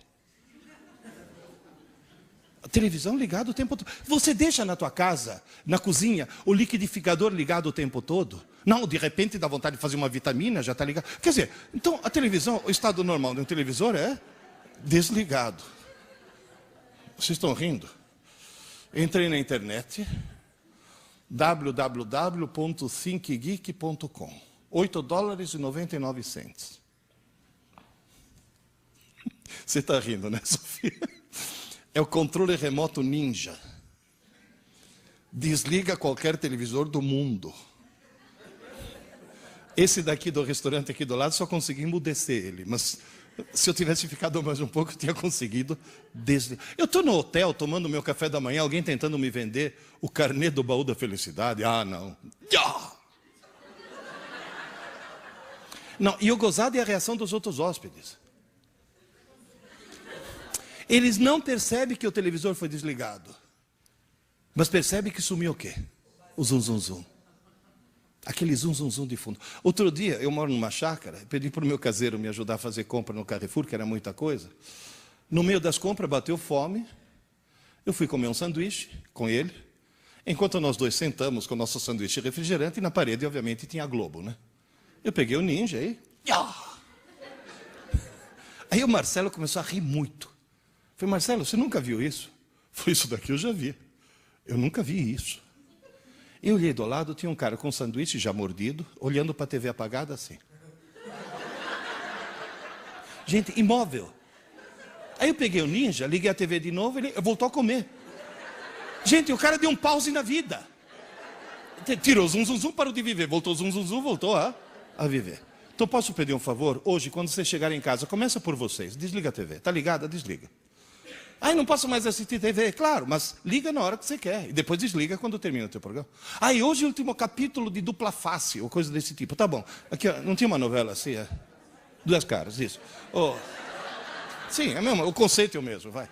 B: A televisão ligada o tempo todo. Você deixa na tua casa, na cozinha, o liquidificador ligado o tempo todo? Não, de repente dá vontade de fazer uma vitamina, já está ligado. Quer dizer, então a televisão, o estado normal de um televisor é desligado. Vocês estão rindo? Entrei na internet, www.thinkgeek.com, $8,99. Você está rindo, né, Sofia? É o controle remoto Ninja. Desliga qualquer televisor do mundo. Esse daqui do restaurante aqui do lado, só consegui emudecer ele. Mas se eu tivesse ficado mais um pouco, eu tinha conseguido desligar. Eu estou no hotel, tomando meu café da manhã, alguém tentando me vender o carnê do baú da felicidade. Ah, não. Não, e o gozado é a reação dos outros hóspedes. Eles não percebem que o televisor foi desligado. Mas percebem que sumiu o quê? O zum, zum, zum. Aquele zum, zum, zum de fundo. Outro dia, eu moro numa chácara, pedi para o meu caseiro me ajudar a fazer compra no Carrefour, que era muita coisa. No meio das compras, bateu fome. Eu fui comer um sanduíche com ele. Enquanto nós dois sentamos com o nosso sanduíche refrigerante, e na parede, obviamente, tinha a Globo, né? Eu peguei o Ninja aí. Aí o Marcelo começou a rir muito. Falei, Marcelo, você nunca viu isso? Foi isso daqui eu já vi. Eu nunca vi isso. Eu olhei do lado, tinha um cara com um sanduíche já mordido, olhando para a TV apagada assim. Gente, imóvel. Aí eu peguei o Ninja, liguei a TV de novo, ele voltou a comer. Gente, o cara deu um pause na vida. Tirou zum, zum, zum, parou de viver. Voltou zum, zum, zum, voltou a viver. Então posso pedir um favor? Hoje, quando vocês chegarem em casa, começa por vocês. Desliga a TV. Tá ligada? Desliga. Ai, não posso mais assistir TV. Claro, mas liga na hora que você quer. E depois desliga quando termina o teu programa. Ai, hoje é o último capítulo de Dupla Face, ou coisa desse tipo. Tá bom. Aqui, ó, não tinha uma novela assim? É? Duas Caras, isso. Oh. Sim, é mesmo. O conceito é o mesmo, vai.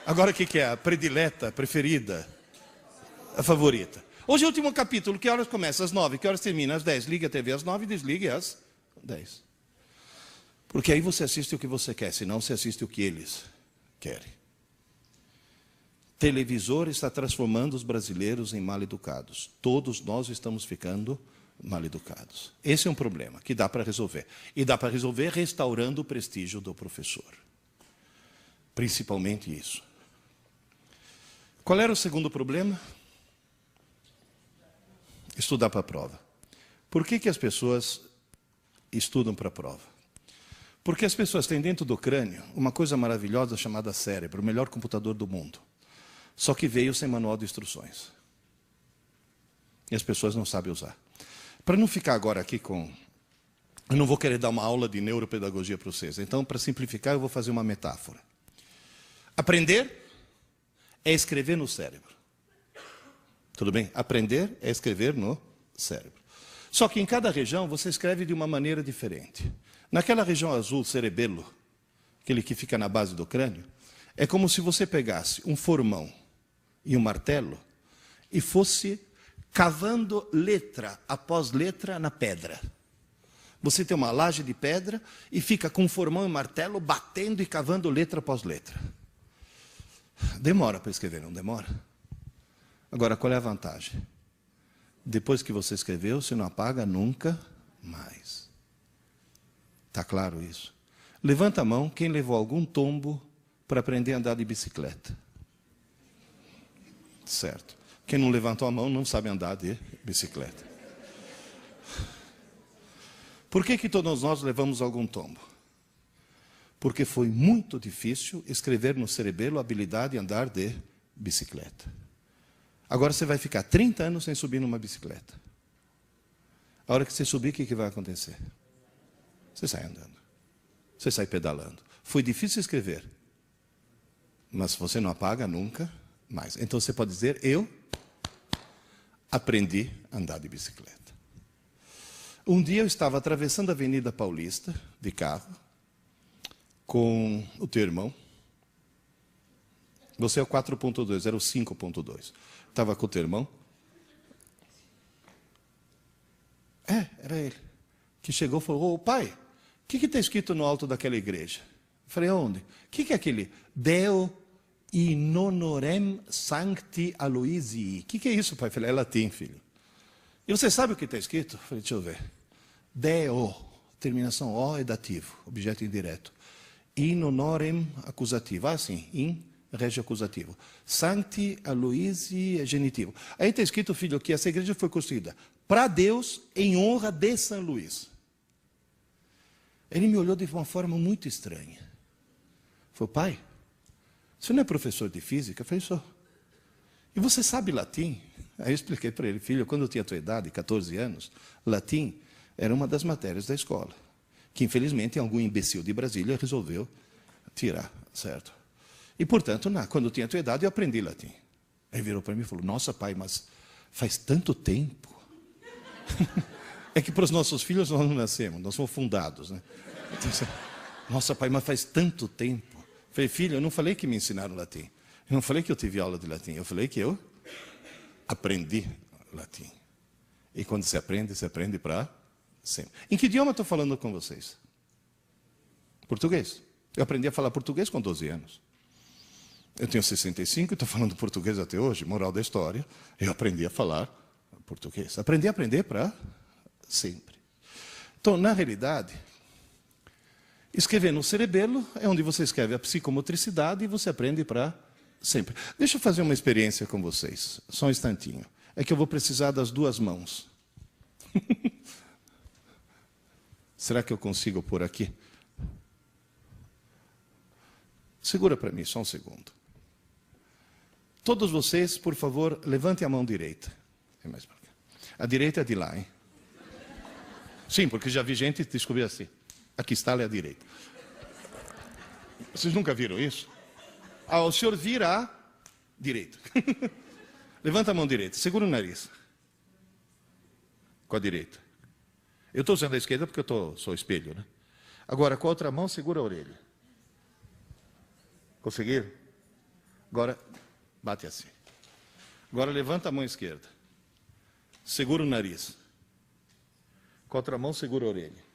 B: Agora o que é? A predileta, a preferida, a favorita. Hoje é o último capítulo. Que horas começa? Às 9. Que horas termina? Às 10. Liga a TV às 9 e desligue às 10. Porque aí você assiste o que você quer, senão você assiste o que eles querem. Televisor está transformando os brasileiros em mal-educados. Todos nós estamos ficando mal-educados. Esse é um problema que dá para resolver. E dá para resolver restaurando o prestígio do professor. Principalmente isso. Qual era o segundo problema? Estudar para a prova. Por que as pessoas estudam para a prova? Porque as pessoas têm dentro do crânio uma coisa maravilhosa chamada cérebro, o melhor computador do mundo. Só que veio sem manual de instruções. E as pessoas não sabem usar. Para não ficar agora aqui com... Eu não vou querer dar uma aula de neuropedagogia para vocês. Então, para simplificar, eu vou fazer uma metáfora. Aprender é escrever no cérebro. Tudo bem? Aprender é escrever no cérebro. Só que em cada região você escreve de uma maneira diferente. Naquela região azul, cerebelo, aquele que fica na base do crânio, é como se você pegasse um formão e um martelo e fosse cavando letra após letra na pedra. Você tem uma laje de pedra e fica com um formão e martelo batendo e cavando letra após letra. Demora para escrever, não demora? Agora, qual é a vantagem? Depois que você escreveu, você não apaga nunca mais. Está claro isso? Levanta a mão quem levou algum tombo para aprender a andar de bicicleta. Certo. Quem não levantou a mão não sabe andar de bicicleta. Por que todos nós levamos algum tombo? Porque foi muito difícil escrever no cerebelo a habilidade de andar de bicicleta. Agora você vai ficar 30 anos sem subir numa bicicleta. A hora que você subir, o que vai acontecer? Você sai andando. Você sai pedalando. Foi difícil escrever. Mas você não apaga nunca mais. Então você pode dizer, eu aprendi a andar de bicicleta. Um dia eu estava atravessando a Avenida Paulista, de carro, com o teu irmão. Você é o 4.2, era o 5.2. Estava com o teu irmão. Era ele. Que chegou e falou, ô pai, o que está escrito no alto daquela igreja? Eu falei, onde? O que é aquele? Deo in honorem sancti Aloisii. O que é isso, pai? Eu falei, é latim, filho. E você sabe o que está escrito? Eu falei, deixa eu ver. Deo, terminação O é dativo, objeto indireto. In honorem acusativo. Sim, in rege acusativo. Sancti Aloisii é genitivo. Aí está escrito, filho, que essa igreja foi construída para Deus em honra de São Luís. Ele me olhou de uma forma muito estranha. Falou, pai, você não é professor de física? Eu falei, sou. E você sabe latim? Aí eu expliquei para ele, filho, quando eu tinha a tua idade, 14 anos, latim era uma das matérias da escola, que infelizmente algum imbecil de Brasília resolveu tirar, certo? E portanto, quando eu tinha a tua idade, eu aprendi latim. Aí virou para mim e falou, nossa pai, mas faz tanto tempo. É que para os nossos filhos nós não nascemos, nós somos fundados, né? Então, nossa pai, mas faz tanto tempo. Eu falei, filho, eu não falei que me ensinaram latim. Eu não falei que eu tive aula de latim. Eu falei que eu aprendi latim. E quando se aprende para sempre. Em que idioma estou falando com vocês? Português. Eu aprendi a falar português com 12 anos. Eu tenho 65 e estou falando português até hoje. Moral da história, eu aprendi a falar português. Aprendi a aprender para sempre. Então, na realidade, escrever no cerebelo é onde você escreve a psicomotricidade e você aprende para sempre. Deixa eu fazer uma experiência com vocês. Só um instantinho. É que eu vou precisar das duas mãos. Será que eu consigo pôr aqui? Segura para mim, só um segundo. Todos vocês, por favor, levantem a mão direita. A direita é de lá, hein? Sim, porque já vi gente descobrir assim. Aqui está, é a direita. Vocês nunca viram isso? O senhor vira a direita. Levanta a mão direita, segura o nariz. Com a direita. Eu estou usando a esquerda porque eu sou espelho, né? Agora, com a outra mão, segura a orelha. Conseguiram? Agora, bate assim. Agora, levanta a mão esquerda. Segura o nariz. Com a outra mão, segura a orelha.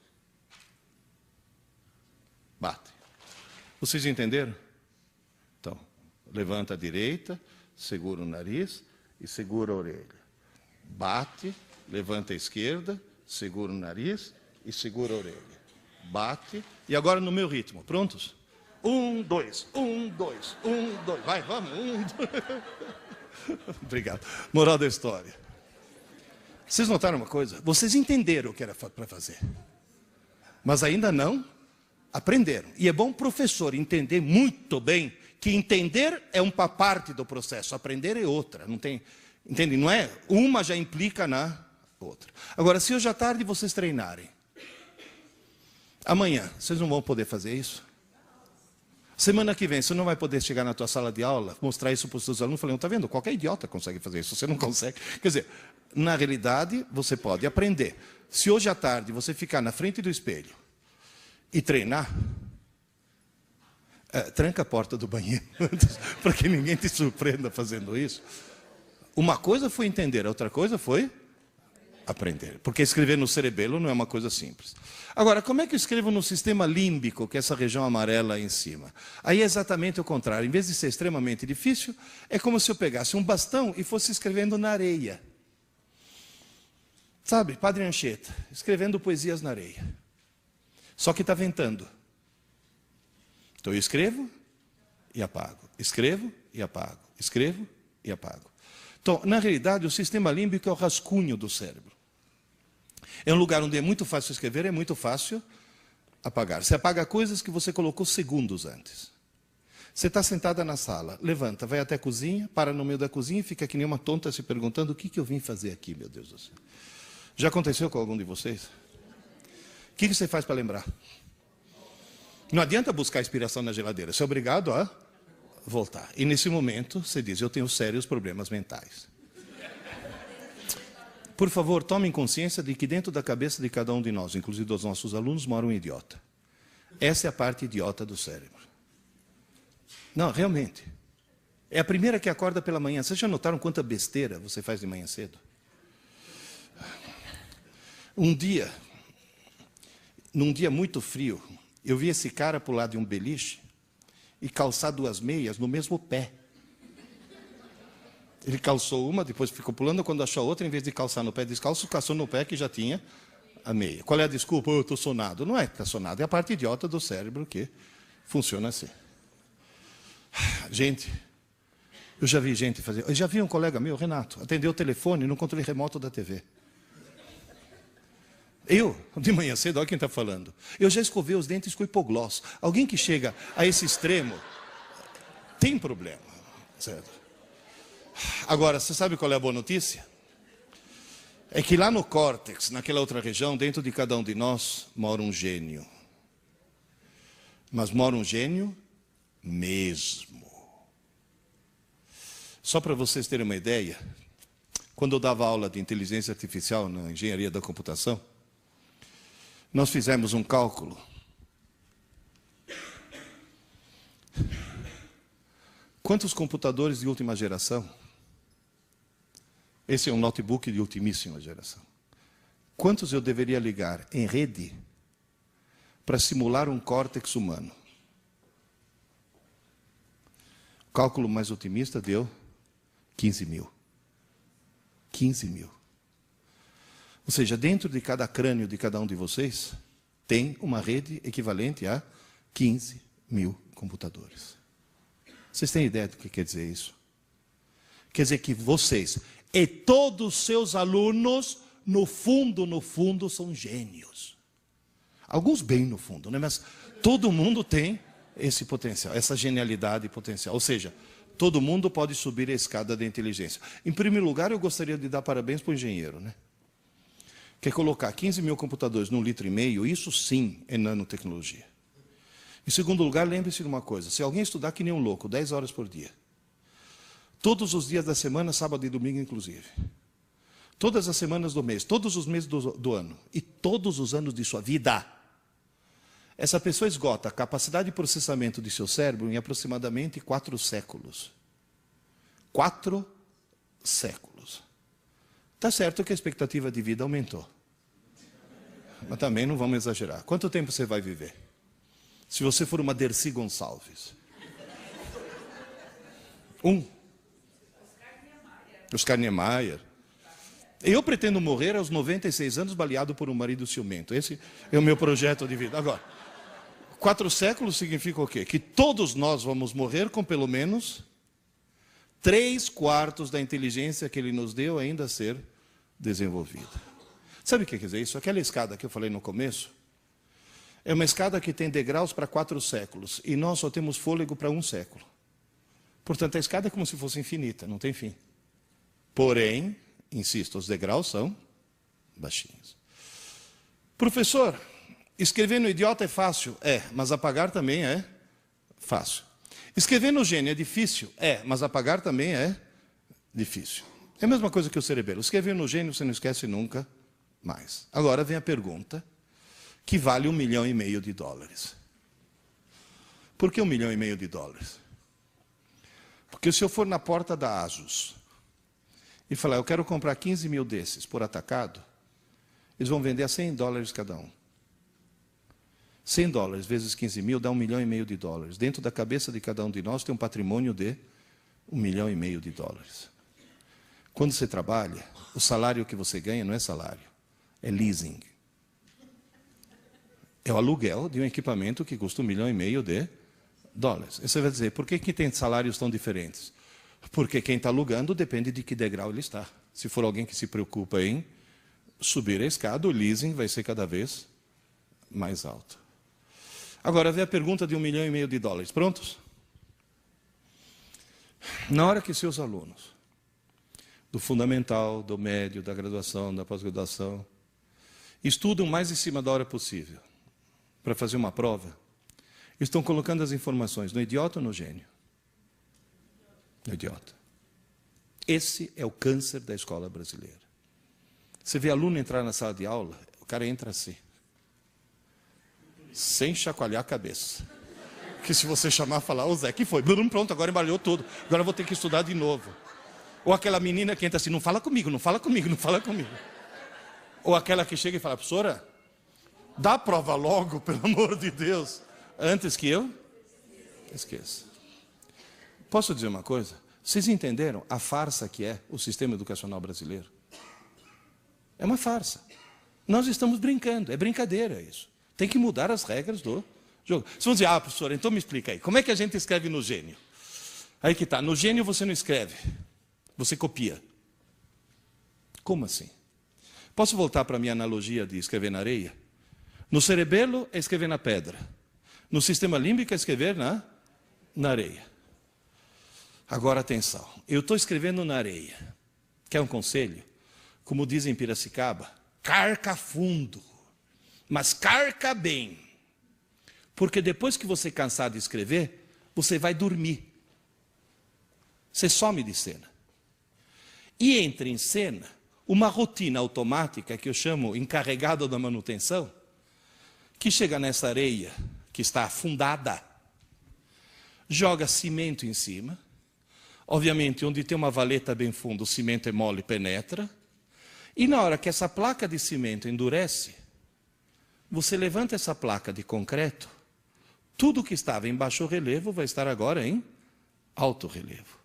B: Bate. Vocês entenderam? Então, levanta a direita, segura o nariz e segura a orelha. Bate, levanta a esquerda, segura o nariz e segura a orelha. Bate. E agora no meu ritmo. Prontos? 1, 2, 1, 2, 1, 2. Vai, vamos. 1, 2. Obrigado. Moral da história. Vocês notaram uma coisa? Vocês entenderam o que era para fazer. Mas ainda não aprenderam. E é bom o professor entender muito bem que entender é uma parte do processo, aprender é outra. Não tem, entende? Não é? Uma já implica na outra. Agora, se hoje à tarde vocês treinarem, amanhã vocês não vão poder fazer isso? Semana que vem, você não vai poder chegar na tua sala de aula, mostrar isso para os seus alunos, falando, está vendo? Qualquer idiota consegue fazer isso, você não consegue. Quer dizer, na realidade, você pode aprender. Se hoje à tarde você ficar na frente do espelho e treinar, tranca a porta do banheiro, para que ninguém te surpreenda fazendo isso. Uma coisa foi entender, a outra coisa foi aprender. Porque escrever no cerebelo não é uma coisa simples. Agora, como é que eu escrevo no sistema límbico, que é essa região amarela aí em cima? Aí é exatamente o contrário. Em vez de ser extremamente difícil, é como se eu pegasse um bastão e fosse escrevendo na areia. Sabe, Padre Anchieta, escrevendo poesias na areia. Só que está ventando. Então eu escrevo e apago. Escrevo e apago. Escrevo e apago. Então, na realidade, o sistema límbico é o rascunho do cérebro. É um lugar onde é muito fácil escrever, é muito fácil apagar. Você apaga coisas que você colocou segundos antes. Você está sentada na sala, levanta, vai até a cozinha, para no meio da cozinha e fica que nem uma tonta se perguntando o que eu vim fazer aqui, meu Deus do céu. Já aconteceu com algum de vocês? O que você faz para lembrar? Não adianta buscar inspiração na geladeira, você é obrigado a voltar. E nesse momento, você diz, eu tenho sérios problemas mentais. Por favor, tomem consciência de que dentro da cabeça de cada um de nós, inclusive dos nossos alunos, mora um idiota. Essa é a parte idiota do cérebro. Não, realmente. É a primeira que acorda pela manhã. Vocês já notaram quanta besteira você faz de manhã cedo? Um dia, num dia muito frio, eu vi esse cara pular de um beliche e calçar 2 meias no mesmo pé. Ele calçou uma, depois ficou pulando, quando achou a outra, em vez de calçar no pé descalço, calçou no pé que já tinha a meia. Qual é a desculpa? Eu estou sonado. Não é que está sonado, é a parte idiota do cérebro que funciona assim. Gente, eu já vi gente fazer... Eu já vi um colega meu, Renato, atendeu o telefone no controle remoto da TV. Eu, de manhã cedo, olha quem está falando. Eu já escovei os dentes com hipoglós. Alguém que chega a esse extremo tem problema, certo? Agora, você sabe qual é a boa notícia? É que lá no córtex, naquela outra região, dentro de cada um de nós, mora um gênio. Mas mora um gênio mesmo. Só para vocês terem uma ideia, quando eu dava aula de inteligência artificial na engenharia da computação, nós fizemos um cálculo. Quantos computadores de última geração? Esse é um notebook de ultimíssima geração. Quantos eu deveria ligar em rede para simular um córtex humano? O cálculo mais otimista deu 15 mil. 15 mil. Ou seja, dentro de cada crânio de cada um de vocês, tem uma rede equivalente a 15 mil computadores. Vocês têm ideia do que quer dizer isso? Quer dizer que vocês e todos os seus alunos, no fundo, são gênios. Alguns bem no fundo, né? Mas todo mundo tem esse potencial, essa genialidade potencial. Ou seja, todo mundo pode subir a escada da inteligência. Em primeiro lugar, eu gostaria de dar parabéns para o engenheiro, né? Quer colocar 15 mil computadores num 1,5 litro, isso sim é nanotecnologia. Em segundo lugar, lembre-se de uma coisa, se alguém estudar que nem um louco, 10 horas por dia, todos os dias da semana, sábado e domingo inclusive, todas as semanas do mês, todos os meses do ano, e todos os anos de sua vida, essa pessoa esgota a capacidade de processamento de seu cérebro em aproximadamente 4 séculos. 4 séculos. Está certo que a expectativa de vida aumentou. Mas também não vamos exagerar. Quanto tempo você vai viver? Se você for uma Dercy Gonçalves. Oscar Niemeyer. Eu pretendo morrer aos 96 anos baleado por um marido ciumento. Esse é o meu projeto de vida. Agora, 4 séculos significa o quê? Que todos nós vamos morrer com pelo menos 3/4 da inteligência que ele nos deu ainda a ser desenvolvida. Sabe o que quer dizer isso? Aquela escada que eu falei no começo, é uma escada que tem degraus para 4 séculos, e nós só temos fôlego para 1 século. Portanto, a escada é como se fosse infinita, não tem fim. Porém, insisto, os degraus são baixinhos. Professor, escrever no idiota é fácil? É, mas apagar também é fácil. Escrever no gênio é difícil? É, mas apagar também é difícil. É a mesma coisa que o cerebelo. Escrever no gênio você não esquece nunca mais. Agora vem a pergunta que vale $1,5 milhão. Por que $1,5 milhão? Porque se eu for na porta da ASUS e falar, eu quero comprar 15 mil desses por atacado, eles vão vender a $100 cada um. $100 vezes 15 mil dá $1,5 milhão. Dentro da cabeça de cada um de nós tem um patrimônio de $1,5 milhão. Quando você trabalha, o salário que você ganha não é salário, é leasing. É o aluguel de um equipamento que custa $1,5 milhão. E você vai dizer, por que tem salários tão diferentes? Porque quem está alugando depende de que degrau ele está. Se for alguém que se preocupa em subir a escada, o leasing vai ser cada vez mais alto. Agora, vem a pergunta de $1,5 milhão. Prontos? Na hora que seus alunos, do fundamental, do médio, da graduação, da pós-graduação, estudam mais em cima da hora possível para fazer uma prova, estão colocando as informações no idiota ou no gênio? No idiota. Esse é o câncer da escola brasileira. Você vê aluno entrar na sala de aula, o cara entra assim. sem chacoalhar a cabeça. Que se você chamar, falar, ô Zé, que foi? Pronto, agora embaralhou tudo. Agora eu vou ter que estudar de novo. Ou aquela menina que entra assim, não fala comigo, não fala comigo, não fala comigo. Ou aquela que chega e fala, professora, dá a prova logo, pelo amor de Deus, antes que eu esqueça. Posso dizer uma coisa? Vocês entenderam a farsa que é o sistema educacional brasileiro? É uma farsa. Nós estamos brincando, é brincadeira isso. Tem que mudar as regras do jogo. Vocês vão dizer, professora, então me explica aí, como é que a gente escreve no Gênio? Aí que tá, no Gênio você não escreve, você copia. Como assim? Posso voltar para a minha analogia de escrever na areia? No cerebelo é escrever na pedra. No sistema límbico é escrever na areia. Agora atenção, eu estou escrevendo na areia. Quer um conselho? Como dizem em Piracicaba, carca fundo, mas carca bem. Porque depois que você cansar de escrever, você vai dormir. Você some de cena. E entra em cena uma rotina automática que eu chamo encarregado da manutenção, que chega nessa areia que está afundada, joga cimento em cima. Obviamente, onde tem uma valeta bem funda, o cimento é mole e penetra. E na hora que essa placa de cimento endurece, você levanta essa placa de concreto, tudo que estava em baixo relevo vai estar agora em alto relevo.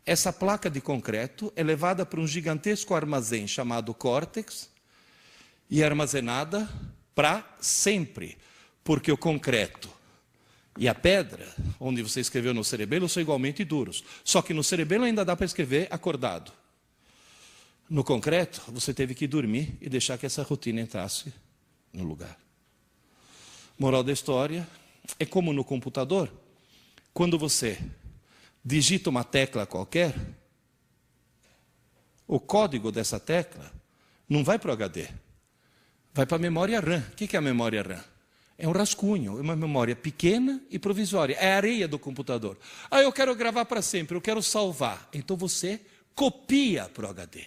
B: Essa placa de concreto é levada para um gigantesco armazém chamado córtex e é armazenada para sempre, porque o concreto e a pedra, onde você escreveu no cerebelo, são igualmente duros. Só que no cerebelo ainda dá para escrever acordado. No concreto, você teve que dormir e deixar que essa rotina entrasse no lugar. Moral da história, é como no computador, quando você digita uma tecla qualquer, o código dessa tecla não vai para o HD, vai para a memória RAM. O que é a memória RAM? É um rascunho, é uma memória pequena e provisória, é a areia do computador. Eu quero gravar para sempre, eu quero salvar. Então você copia para o HD.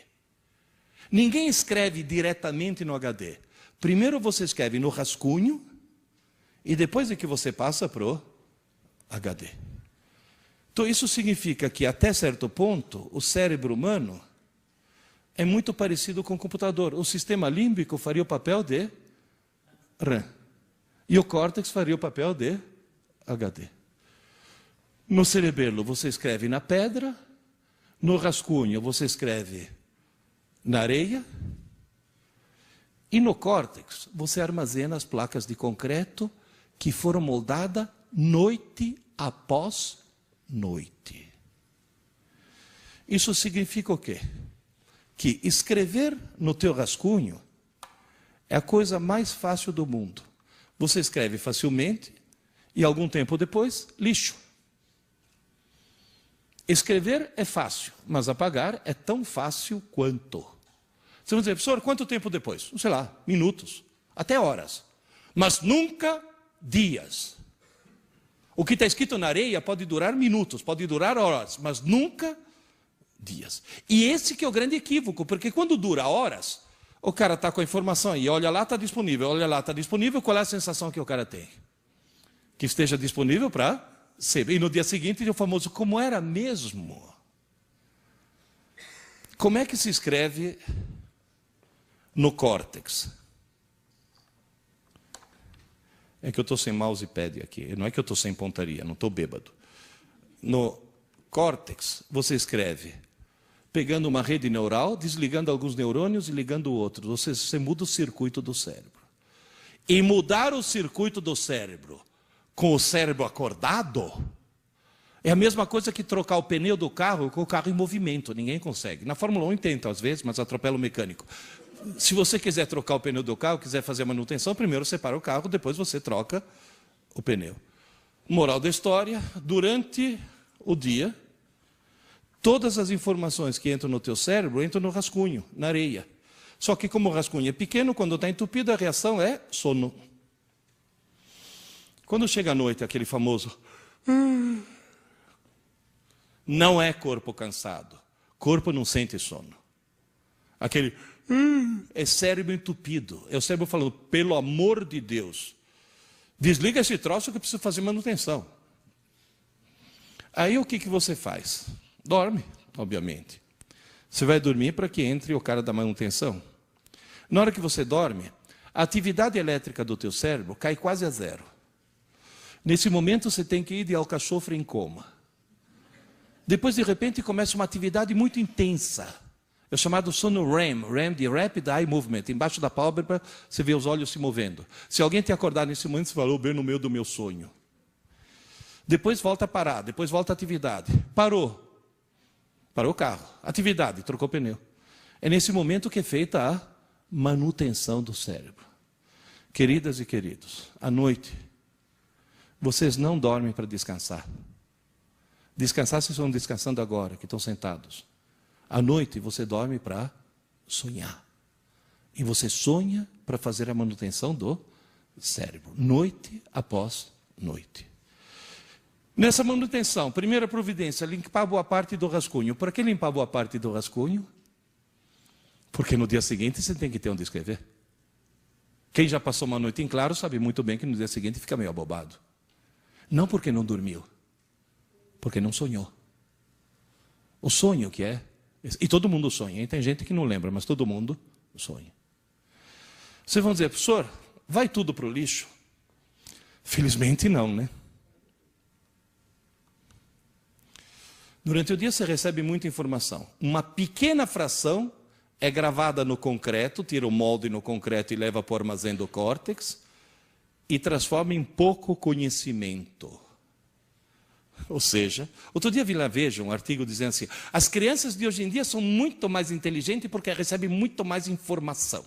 B: Ninguém escreve diretamente no HD. Primeiro você escreve no rascunho e depois é que você passa para o HD. Então isso significa que até certo ponto o cérebro humano é muito parecido com o computador. O sistema límbico faria o papel de RAM. E o córtex faria o papel de HD. No cerebelo você escreve na pedra, no rascunho você escreve na areia, e no córtex você armazena as placas de concreto que foram moldadas noite após noite. Isso significa o quê? Que escrever no teu rascunho é a coisa mais fácil do mundo. Você escreve facilmente e algum tempo depois, lixo. Escrever é fácil, mas apagar é tão fácil quanto. Você vai dizer, professor, quanto tempo depois? Sei lá, minutos, até horas. Mas nunca dias. O que está escrito na areia pode durar minutos, pode durar horas, mas nunca dias. E esse que é o grande equívoco, porque quando dura horas, o cara está com a informação aí, olha lá, está disponível, olha lá, está disponível, qual é a sensação que o cara tem? Que esteja disponível para ser. E no dia seguinte, o famoso, como era mesmo? Como é que se escreve no córtex? É que eu estou sem mousepad aqui, não é que eu estou sem pontaria, não estou bêbado. No córtex, você escreve pegando uma rede neural, desligando alguns neurônios e ligando outros. Você muda o circuito do cérebro. E mudar o circuito do cérebro com o cérebro acordado é a mesma coisa que trocar o pneu do carro com o carro em movimento. Ninguém consegue. Na Fórmula 1 tenta às vezes, mas atropela o mecânico. Se você quiser trocar o pneu do carro, quiser fazer a manutenção, primeiro você para o carro, depois você troca o pneu. Moral da história, durante o dia, todas as informações que entram no teu cérebro entram no rascunho, na areia. Só que como o rascunho é pequeno, quando está entupido, a reação é sono. Quando chega à noite, aquele famoso... Não é corpo cansado. Corpo não sente sono. Aquele... É cérebro entupido. É o cérebro falando, pelo amor de Deus, Desliga esse troço que eu preciso fazer manutenção. Aí o que você faz? Dorme, obviamente. Você vai dormir para que entre o cara da manutenção. Na hora que você dorme, a atividade elétrica do teu cérebro cai quase a zero. Nesse momento você tem que ir de alcachofre em coma. Depois, de repente, começa uma atividade muito intensa. É o chamado sono REM, REM de Rapid Eye Movement. Embaixo da pálpebra, você vê os olhos se movendo. Se alguém te acordar nesse momento, você falou bem no meio do meu sonho. Depois volta a parar, depois volta a atividade. Parou. Parou o carro. Atividade, trocou o pneu. É nesse momento que é feita a manutenção do cérebro. Queridas e queridos, à noite, vocês não dormem para descansar. Descansar, vocês estão descansando agora, que estão sentados. À noite, você dorme para sonhar. E você sonha para fazer a manutenção do cérebro. Noite após noite. Nessa manutenção, primeira providência, limpar boa parte do rascunho. Por que limpar boa parte do rascunho? Porque no dia seguinte você tem que ter onde escrever. Quem já passou uma noite em claro sabe muito bem que no dia seguinte fica meio abobado. Não porque não dormiu, porque não sonhou. O sonho que é, e todo mundo sonha, hein? Tem gente que não lembra, mas todo mundo sonha. Vocês vão dizer, professor, vai tudo para o lixo? Felizmente não, né? Durante o dia você recebe muita informação. Uma pequena fração é gravada no concreto, tira o molde no concreto e leva para o armazém do córtex e transforma em pouco conhecimento. Ou seja, outro dia vi lá, veja, um artigo dizendo assim, as crianças de hoje em dia são muito mais inteligentes porque recebem muito mais informação.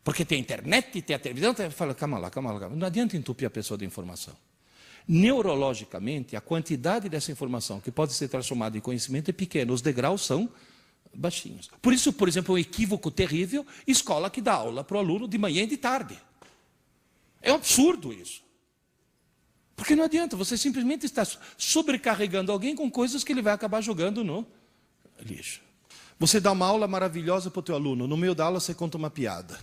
B: Porque tem a internet, tem a televisão, fala, calma lá. Não adianta entupir a pessoa de informação. Neurologicamente, a quantidade dessa informação que pode ser transformada em conhecimento é pequena, os degraus são baixinhos. Por isso, por exemplo, um equívoco terrível, escola que dá aula para o aluno de manhã e de tarde. É um absurdo isso. Porque não adianta, você simplesmente está sobrecarregando alguém com coisas que ele vai acabar jogando no lixo. Você dá uma aula maravilhosa para o teu aluno, no meio da aula você conta uma piada.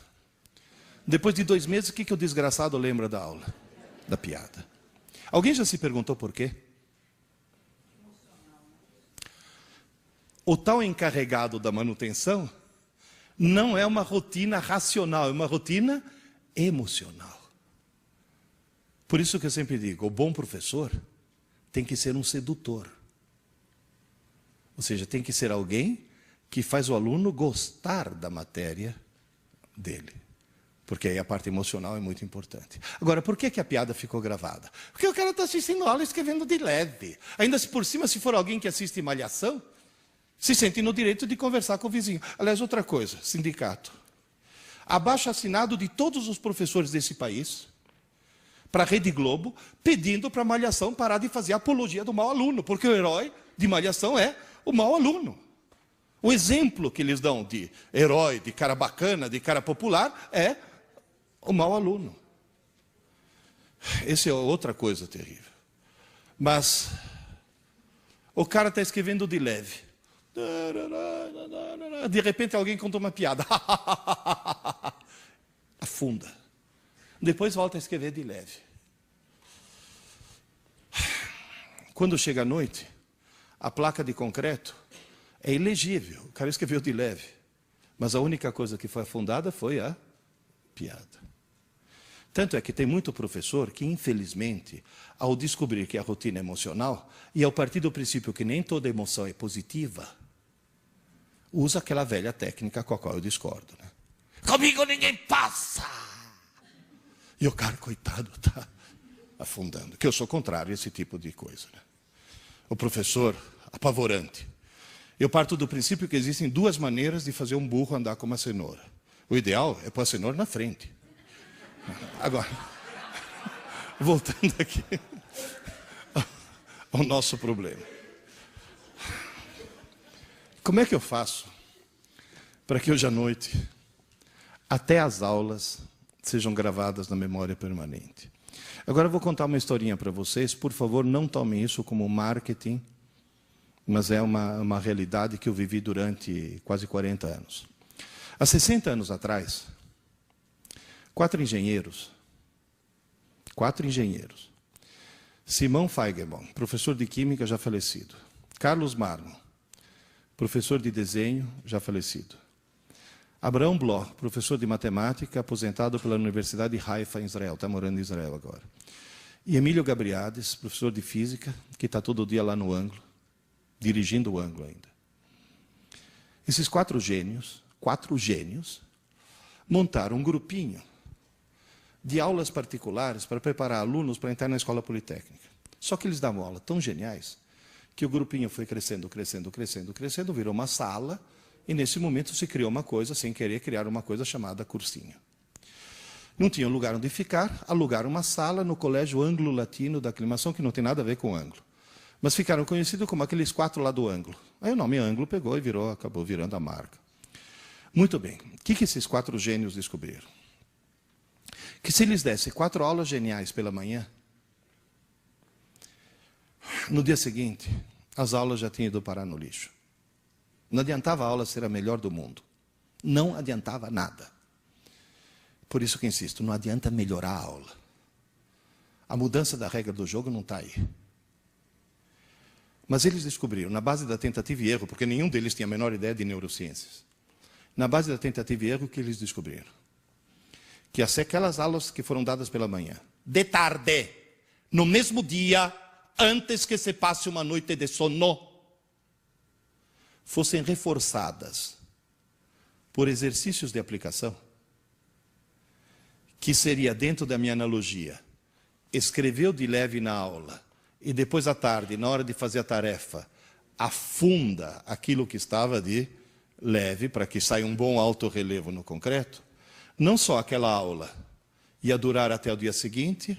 B: Depois de 2 meses, o que o desgraçado lembra da aula? Da piada. Alguém já se perguntou por quê? O tal encarregado da manutenção não é uma rotina racional, é uma rotina emocional. Por isso que eu sempre digo, o bom professor tem que ser um sedutor. Ou seja, tem que ser alguém que faz o aluno gostar da matéria dele. Porque aí a parte emocional é muito importante. Agora, por que a piada ficou gravada? Porque o cara está assistindo aula escrevendo de leve. Ainda por cima, se for alguém que assiste Malhação, se sente no direito de conversar com o vizinho. Aliás, outra coisa, sindicato. Abaixo-assinado de todos os professores desse país, para a Rede Globo, pedindo para a Malhação parar de fazer apologia do mau aluno, porque o herói de Malhação é o mau aluno. O exemplo que eles dão de herói, de cara bacana, de cara popular, é o mau aluno. Essa é outra coisa terrível. Mas o cara está escrevendo de leve. De repente alguém conta uma piada. Afunda. Depois volta a escrever de leve. Quando chega a noite, a placa de concreto é ilegível. O cara escreveu de leve. Mas a única coisa que foi afundada foi a piada. Tanto é que tem muito professor que, infelizmente, ao descobrir que a rotina é emocional, e ao partir do princípio que nem toda emoção é positiva, usa aquela velha técnica com a qual eu discordo. Né? Comigo ninguém passa! E o cara, coitado, está afundando. Que eu sou contrário a esse tipo de coisa. Né? O professor, apavorante. Eu parto do princípio que existem 2 maneiras de fazer um burro andar com uma cenoura. O ideal é pôr a cenoura na frente. Agora, voltando aqui ao nosso problema. Como é que eu faço para que hoje à noite, até as aulas, sejam gravadas na memória permanente? Agora eu vou contar uma historinha para vocês. Por favor, não tomem isso como marketing, mas é uma realidade que eu vivi durante quase 40 anos. Há 60 anos atrás, 4 engenheiros 4 engenheiros. Simão Feigenbaum, professor de Química, já falecido. Carlos Marmon, professor de Desenho, já falecido. Abraão Bloch, professor de Matemática, aposentado pela Universidade de Haifa, em Israel, está morando em Israel agora. E Emílio Gabriades, professor de Física, que está todo dia lá no ângulo, dirigindo o ângulo ainda. Esses 4 gênios, montaram um grupinho de aulas particulares para preparar alunos para entrar na escola politécnica. Só que eles davam aula tão geniais que o grupinho foi crescendo, virou uma sala, e nesse momento se criou uma coisa, sem querer criar uma coisa chamada cursinho. Não tinham lugar onde ficar, alugaram uma sala no Colégio Anglo-Latino da Aclimação, que não tem nada a ver com ângulo. Mas ficaram conhecidos como aqueles 4 lá do ângulo. Aí o nome ângulo pegou e acabou virando a marca. Muito bem. O que esses 4 gênios descobriram? Que se eles dessem 4 aulas geniais pela manhã, no dia seguinte, as aulas já tinham ido parar no lixo. Não adiantava a aula ser a melhor do mundo. Não adiantava nada. Por isso que insisto, não adianta melhorar a aula. A mudança da regra do jogo não está aí. Mas eles descobriram, na base da tentativa e erro, porque nenhum deles tinha a menor ideia de neurociências, na base da tentativa e erro, que eles descobriram? Que aquelas aulas que foram dadas pela manhã, de tarde, no mesmo dia, antes que se passe uma noite de sono, fossem reforçadas por exercícios de aplicação, que seria, dentro da minha analogia, escreveu de leve na aula, e depois à tarde, na hora de fazer a tarefa, afunda aquilo que estava de leve, para que saia um bom alto relevo no concreto, não só aquela aula ia durar até o dia seguinte,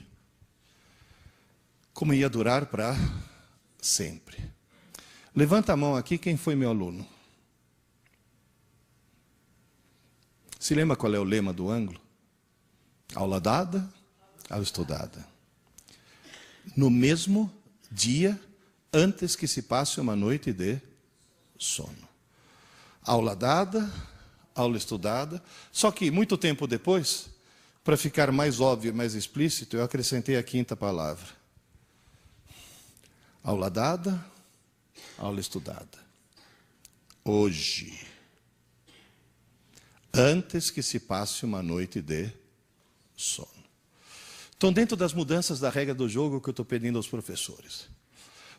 B: como ia durar para sempre. Levanta a mão aqui quem foi meu aluno. Se lembra qual é o lema do ângulo? Aula dada, aula estudada. No mesmo dia, antes que se passe uma noite de sono. Aula dada, aula estudada. Só que, muito tempo depois, para ficar mais óbvio e mais explícito, eu acrescentei a 5ª palavra. Aula dada, aula estudada. Hoje. Antes que se passe uma noite de sono. Então, dentro das mudanças da regra do jogo que eu estou pedindo aos professores.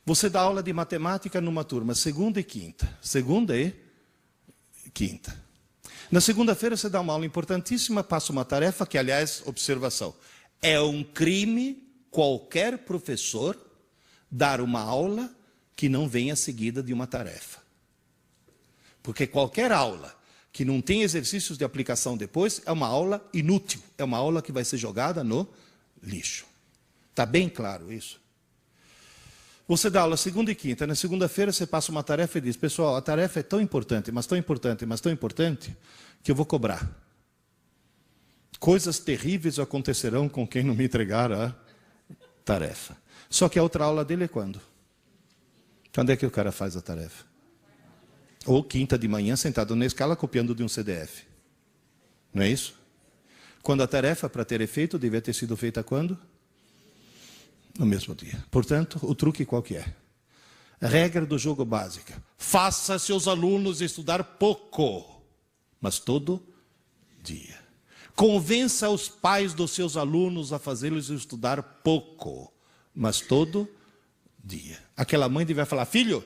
B: Você dá aula de matemática numa turma, segunda e quinta. Segunda e quinta. Na segunda-feira você dá uma aula importantíssima, passa uma tarefa que, aliás, observação, é um crime qualquer professor dar uma aula que não venha seguida de uma tarefa. Porque qualquer aula que não tem exercícios de aplicação depois é uma aula inútil, é uma aula que vai ser jogada no lixo. Está bem claro isso? Você dá aula segunda e quinta, na segunda-feira você passa uma tarefa e diz, pessoal, a tarefa é tão importante, mas tão importante, mas tão importante, que eu vou cobrar. Coisas terríveis acontecerão com quem não me entregar a tarefa. Só que a outra aula dele é quando? Quando é que o cara faz a tarefa? Ou quinta de manhã, sentado na escala, copiando de um CDF. Não é isso? Quando a tarefa, para ter efeito, devia ter sido feita quando? No mesmo dia. Portanto, o truque qual que é? A regra do jogo básica. Faça seus alunos estudar pouco, mas todo dia. Convença os pais dos seus alunos a fazê-los estudar pouco, mas todo dia. Aquela mãe devia falar, filho,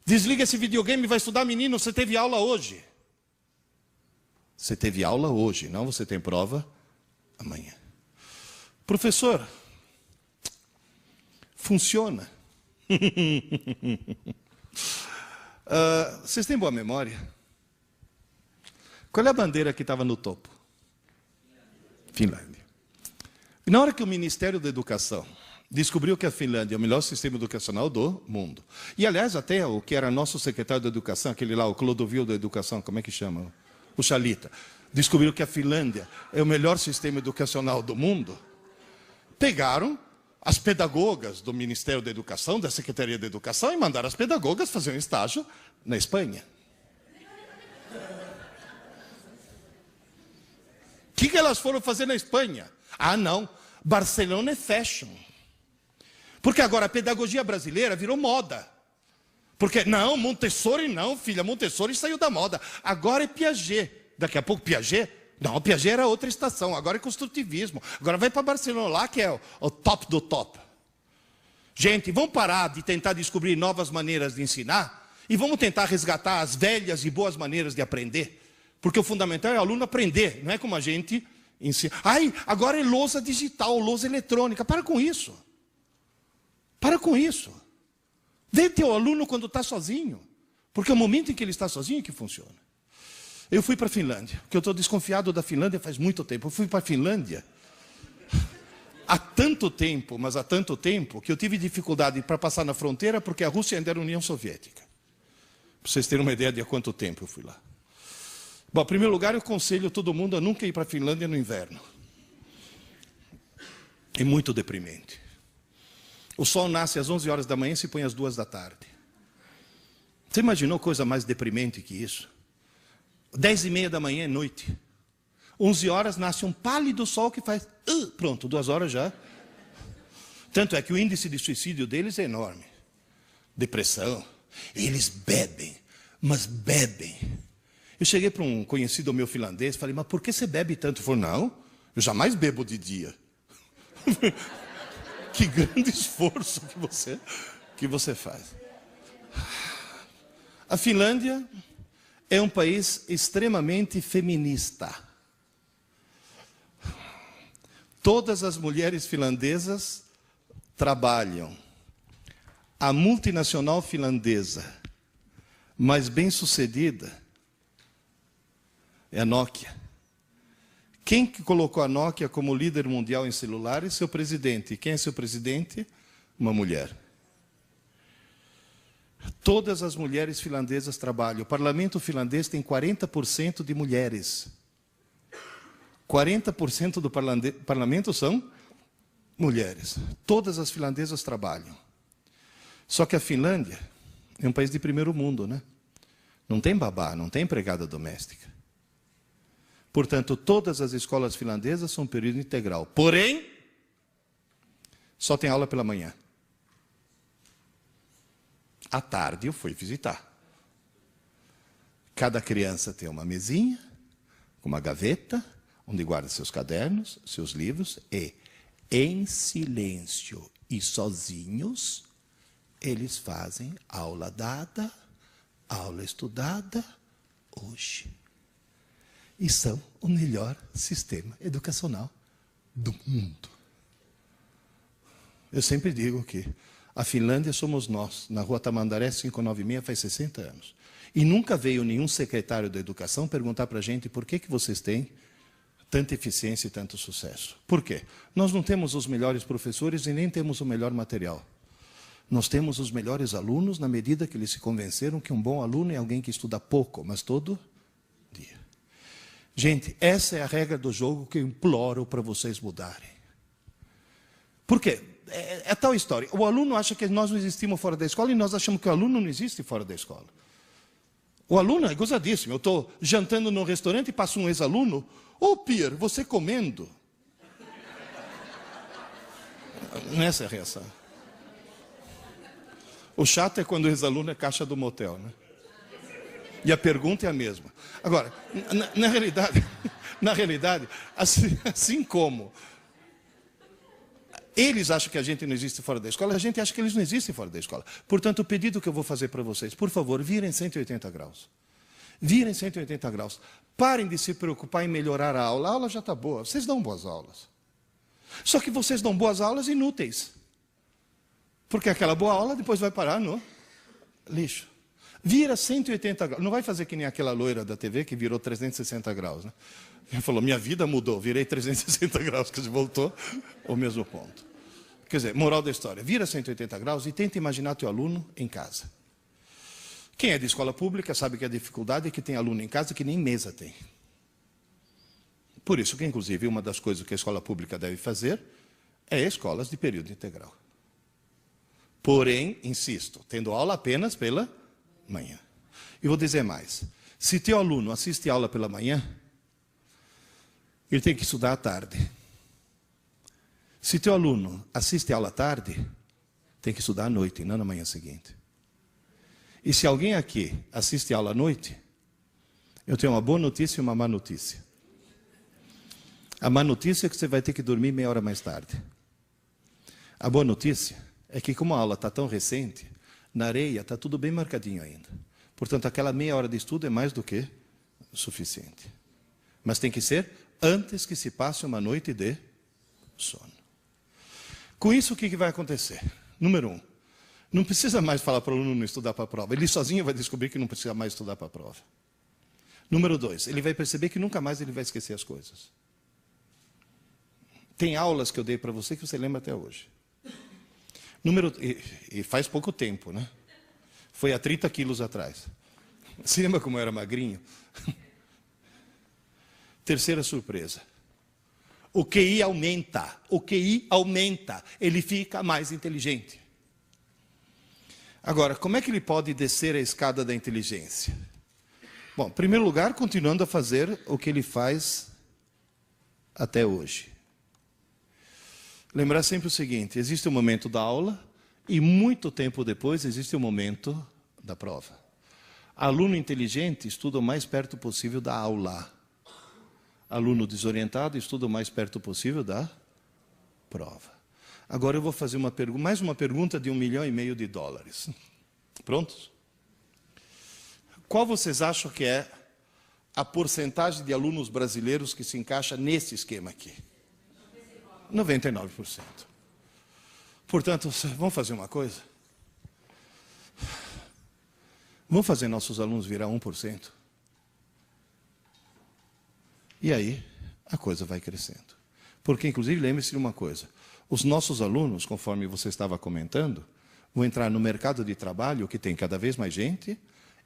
B: desliga esse videogame e vai estudar, menino, você teve aula hoje. Você teve aula hoje, não você tem prova amanhã. Professor, funciona. Vocês têm boa memória? Qual é a bandeira que estava no topo? Finlândia. E na hora que o Ministério da Educação descobriu que a Finlândia é o melhor sistema educacional do mundo, e aliás até o que era nosso secretário de Educação, aquele lá, o Clodovil da Educação, como é que chama? O Chalita, descobriu que a Finlândia é o melhor sistema educacional do mundo, pegaram as pedagogas do Ministério da Educação, da Secretaria da Educação, e mandaram as pedagogas fazer um estágio na Espanha. O que elas foram fazer na Espanha? Ah, não. Barcelona é fashion. Porque agora a pedagogia brasileira virou moda. Porque, não, Montessori não, filha, Montessori saiu da moda. Agora é Piaget. Daqui a pouco Piaget? Não, Piaget era outra estação, agora é construtivismo. Agora vai para Barcelona lá, que é o top do top. Gente, vamos parar de tentar descobrir novas maneiras de ensinar e vamos tentar resgatar as velhas e boas maneiras de aprender. Porque o fundamental é o aluno aprender, não é como a gente ensina. Ai, agora é lousa digital, lousa eletrônica. Para com isso. Para com isso. Vê teu aluno quando está sozinho. Porque é o momento em que ele está sozinho que funciona. Eu fui para a Finlândia, porque eu estou desconfiado da Finlândia faz muito tempo. Eu fui para a Finlândia há tanto tempo, mas há tanto tempo, que eu tive dificuldade para passar na fronteira, porque a Rússia ainda era União Soviética. Para vocês terem uma ideia de há quanto tempo eu fui lá. Bom, em primeiro lugar, eu aconselho todo mundo a nunca ir para a Finlândia no inverno. É muito deprimente. O sol nasce às 11 horas da manhã e se põe às 2 da tarde. Você imaginou coisa mais deprimente que isso? 10h30 da manhã é noite. 11 horas nasce um pálido sol que faz... pronto, 2 horas já. Tanto é que o índice de suicídio deles é enorme. Depressão. Eles bebem, mas bebem. Eu cheguei para um conhecido meu finlandês e falei, mas por que você bebe tanto? Ele falou, não, eu jamais bebo de dia. Que grande esforço que você faz. A Finlândia é um país extremamente feminista. Todas as mulheres finlandesas trabalham. A multinacional finlandesa mais bem-sucedida é a Nokia. Quem que colocou a Nokia como líder mundial em celulares? Seu presidente. Quem é seu presidente? Uma mulher. Todas as mulheres finlandesas trabalham. O parlamento finlandês tem 40% de mulheres. 40% do parlamento são mulheres. Todas as finlandesas trabalham. Só que a Finlândia é um país de primeiro mundo, né? Não tem babá, não tem empregada doméstica. Portanto, todas as escolas finlandesas são período integral. Porém, só tem aula pela manhã. À tarde eu fui visitar. Cada criança tem uma mesinha, uma gaveta, onde guarda seus cadernos, seus livros, e em silêncio e sozinhos, eles fazem aula dada, aula estudada, hoje. E são o melhor sistema educacional do mundo. Eu sempre digo que a Finlândia somos nós, na rua Tamandaré 596, faz 60 anos. E nunca veio nenhum secretário da educação perguntar para a gente por que vocês têm tanta eficiência e tanto sucesso. Por quê? Nós não temos os melhores professores e nem temos o melhor material. Nós temos os melhores alunos na medida que eles se convenceram que um bom aluno é alguém que estuda pouco, mas todo dia. Gente, essa é a regra do jogo que eu imploro para vocês mudarem. Por quê? É tal história. O aluno acha que nós não existimos fora da escola e nós achamos que o aluno não existe fora da escola. O aluno é gozadíssimo. Eu estou jantando num restaurante e passa um ex-aluno. Ô, Pierre, você comendo? Essa é a reação. O chato é quando o ex-aluno é caixa do motel, né? E a pergunta é a mesma. Agora, na realidade, assim como eles acham que a gente não existe fora da escola, a gente acha que eles não existem fora da escola. Portanto, o pedido que eu vou fazer para vocês, por favor, virem 180 graus. Virem 180 graus. Parem de se preocupar em melhorar a aula. A aula já está boa. Vocês dão boas aulas. Só que vocês dão boas aulas inúteis. Porque aquela boa aula depois vai parar no lixo. Vira 180 graus. Não vai fazer que nem aquela loira da TV que virou 360 graus. Né? Ela falou, minha vida mudou, virei 360 graus, que voltou ao mesmo ponto. Quer dizer, moral da história, vira 180 graus e tenta imaginar teu aluno em casa. Quem é de escola pública sabe que a dificuldade é que tem aluno em casa que nem mesa tem. Por isso que, inclusive, uma das coisas que a escola pública deve fazer é escolas de período integral. Porém, insisto, tendo aula apenas pela manhã. E vou dizer mais. Se teu aluno assiste aula pela manhã, ele tem que estudar à tarde. Se teu aluno assiste a aula à tarde, tem que estudar à noite, não na manhã seguinte. E se alguém aqui assiste a aula à noite, eu tenho uma boa notícia e uma má notícia. A má notícia é que você vai ter que dormir meia hora mais tarde. A boa notícia é que, como a aula está tão recente, na areia está tudo bem marcadinho ainda. Portanto, aquela meia hora de estudo é mais do que suficiente. Mas tem que ser antes que se passe uma noite de sono. Com isso, o que vai acontecer? Número 1, não precisa mais falar para o aluno não estudar para a prova. Ele sozinho vai descobrir que não precisa mais estudar para a prova. Número 2, ele vai perceber que nunca mais ele vai esquecer as coisas. Tem aulas que eu dei para você que você lembra até hoje. E faz pouco tempo, né? Foi há 30 quilos atrás. Você lembra como eu era magrinho? Terceira surpresa. O QI aumenta. O QI aumenta. Ele fica mais inteligente. Agora, como é que ele pode descer a escada da inteligência? Bom, em primeiro lugar, continuando a fazer o que ele faz até hoje. Lembrar sempre o seguinte, existe o momento da aula e muito tempo depois existe o momento da prova. Aluno inteligente estuda o mais perto possível da aula. Aluno desorientado estuda o mais perto possível da prova. Agora eu vou fazer mais uma pergunta de $1,5 milhão. Prontos? Qual vocês acham que é a porcentagem de alunos brasileiros que se encaixa nesse esquema aqui? 99%. Portanto, vamos fazer uma coisa? Vamos fazer nossos alunos virar 1%. E aí, a coisa vai crescendo. Porque, inclusive, lembre-se de uma coisa. Os nossos alunos, conforme você estava comentando, vão entrar no mercado de trabalho que tem cada vez mais gente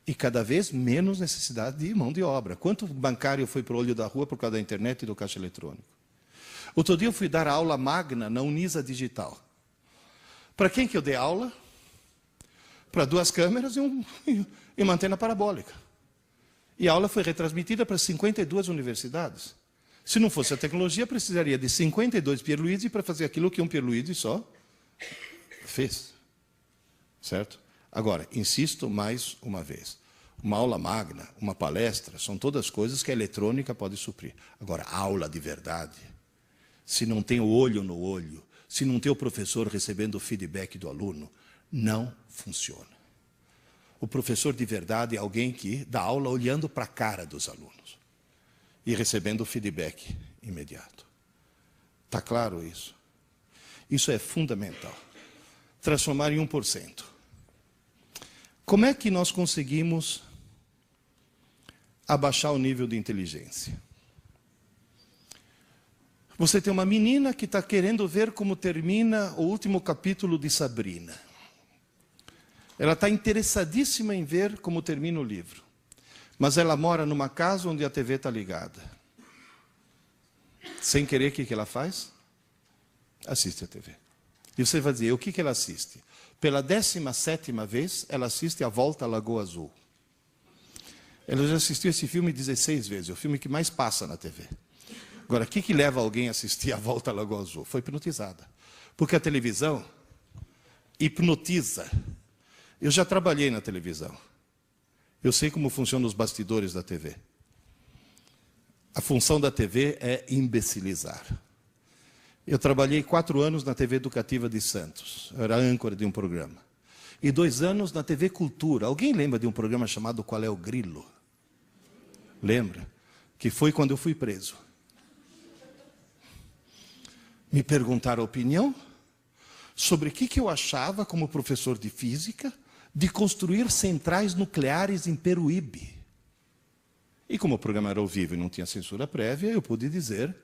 B: e cada vez menos necessidade de mão de obra. Quanto bancário foi para o olho da rua por causa da internet e do caixa eletrônico? Outro dia eu fui dar aula magna na Unisa Digital. Para quem que eu dei aula? Para 2 câmeras e uma antena parabólica. E a aula foi retransmitida para 52 universidades. Se não fosse a tecnologia, precisaria de 52 Pierluigi para fazer aquilo que um Pierluigi só fez. Certo? Agora, insisto mais uma vez. Uma aula magna, uma palestra, são todas coisas que a eletrônica pode suprir. Agora, aula de verdade, se não tem o olho no olho, se não tem o professor recebendo o feedback do aluno, não funciona. O professor de verdade é alguém que dá aula olhando para a cara dos alunos e recebendo o feedback imediato. Está claro isso? Isso é fundamental. Transformar em 1%. Como é que nós conseguimos abaixar o nível de inteligência? Você tem uma menina que está querendo ver como termina o último capítulo de Sabrina. Ela está interessadíssima em ver como termina o livro. Mas ela mora numa casa onde a TV está ligada. Sem querer, o que ela faz? Assiste a TV. E você vai dizer, o que ela assiste? Pela 17ª vez, ela assiste A Volta à Lagoa Azul. Ela já assistiu esse filme 16 vezes, é o filme que mais passa na TV. Agora, o que leva alguém a assistir A Volta à Lagoa Azul? Foi hipnotizada. Porque a televisão hipnotiza. Eu já trabalhei na televisão. Eu sei como funcionam os bastidores da TV. A função da TV é imbecilizar. Eu trabalhei 4 anos na TV Educativa de Santos. Eu era âncora de um programa. E 2 anos na TV Cultura. Alguém lembra de um programa chamado Qual é o Grilo? Lembra? Que foi quando eu fui preso. Me perguntaram a opinião sobre o que eu achava, como professor de física, de construir centrais nucleares em Peruíbe. E como o programa era ao vivo e não tinha censura prévia, eu pude dizer,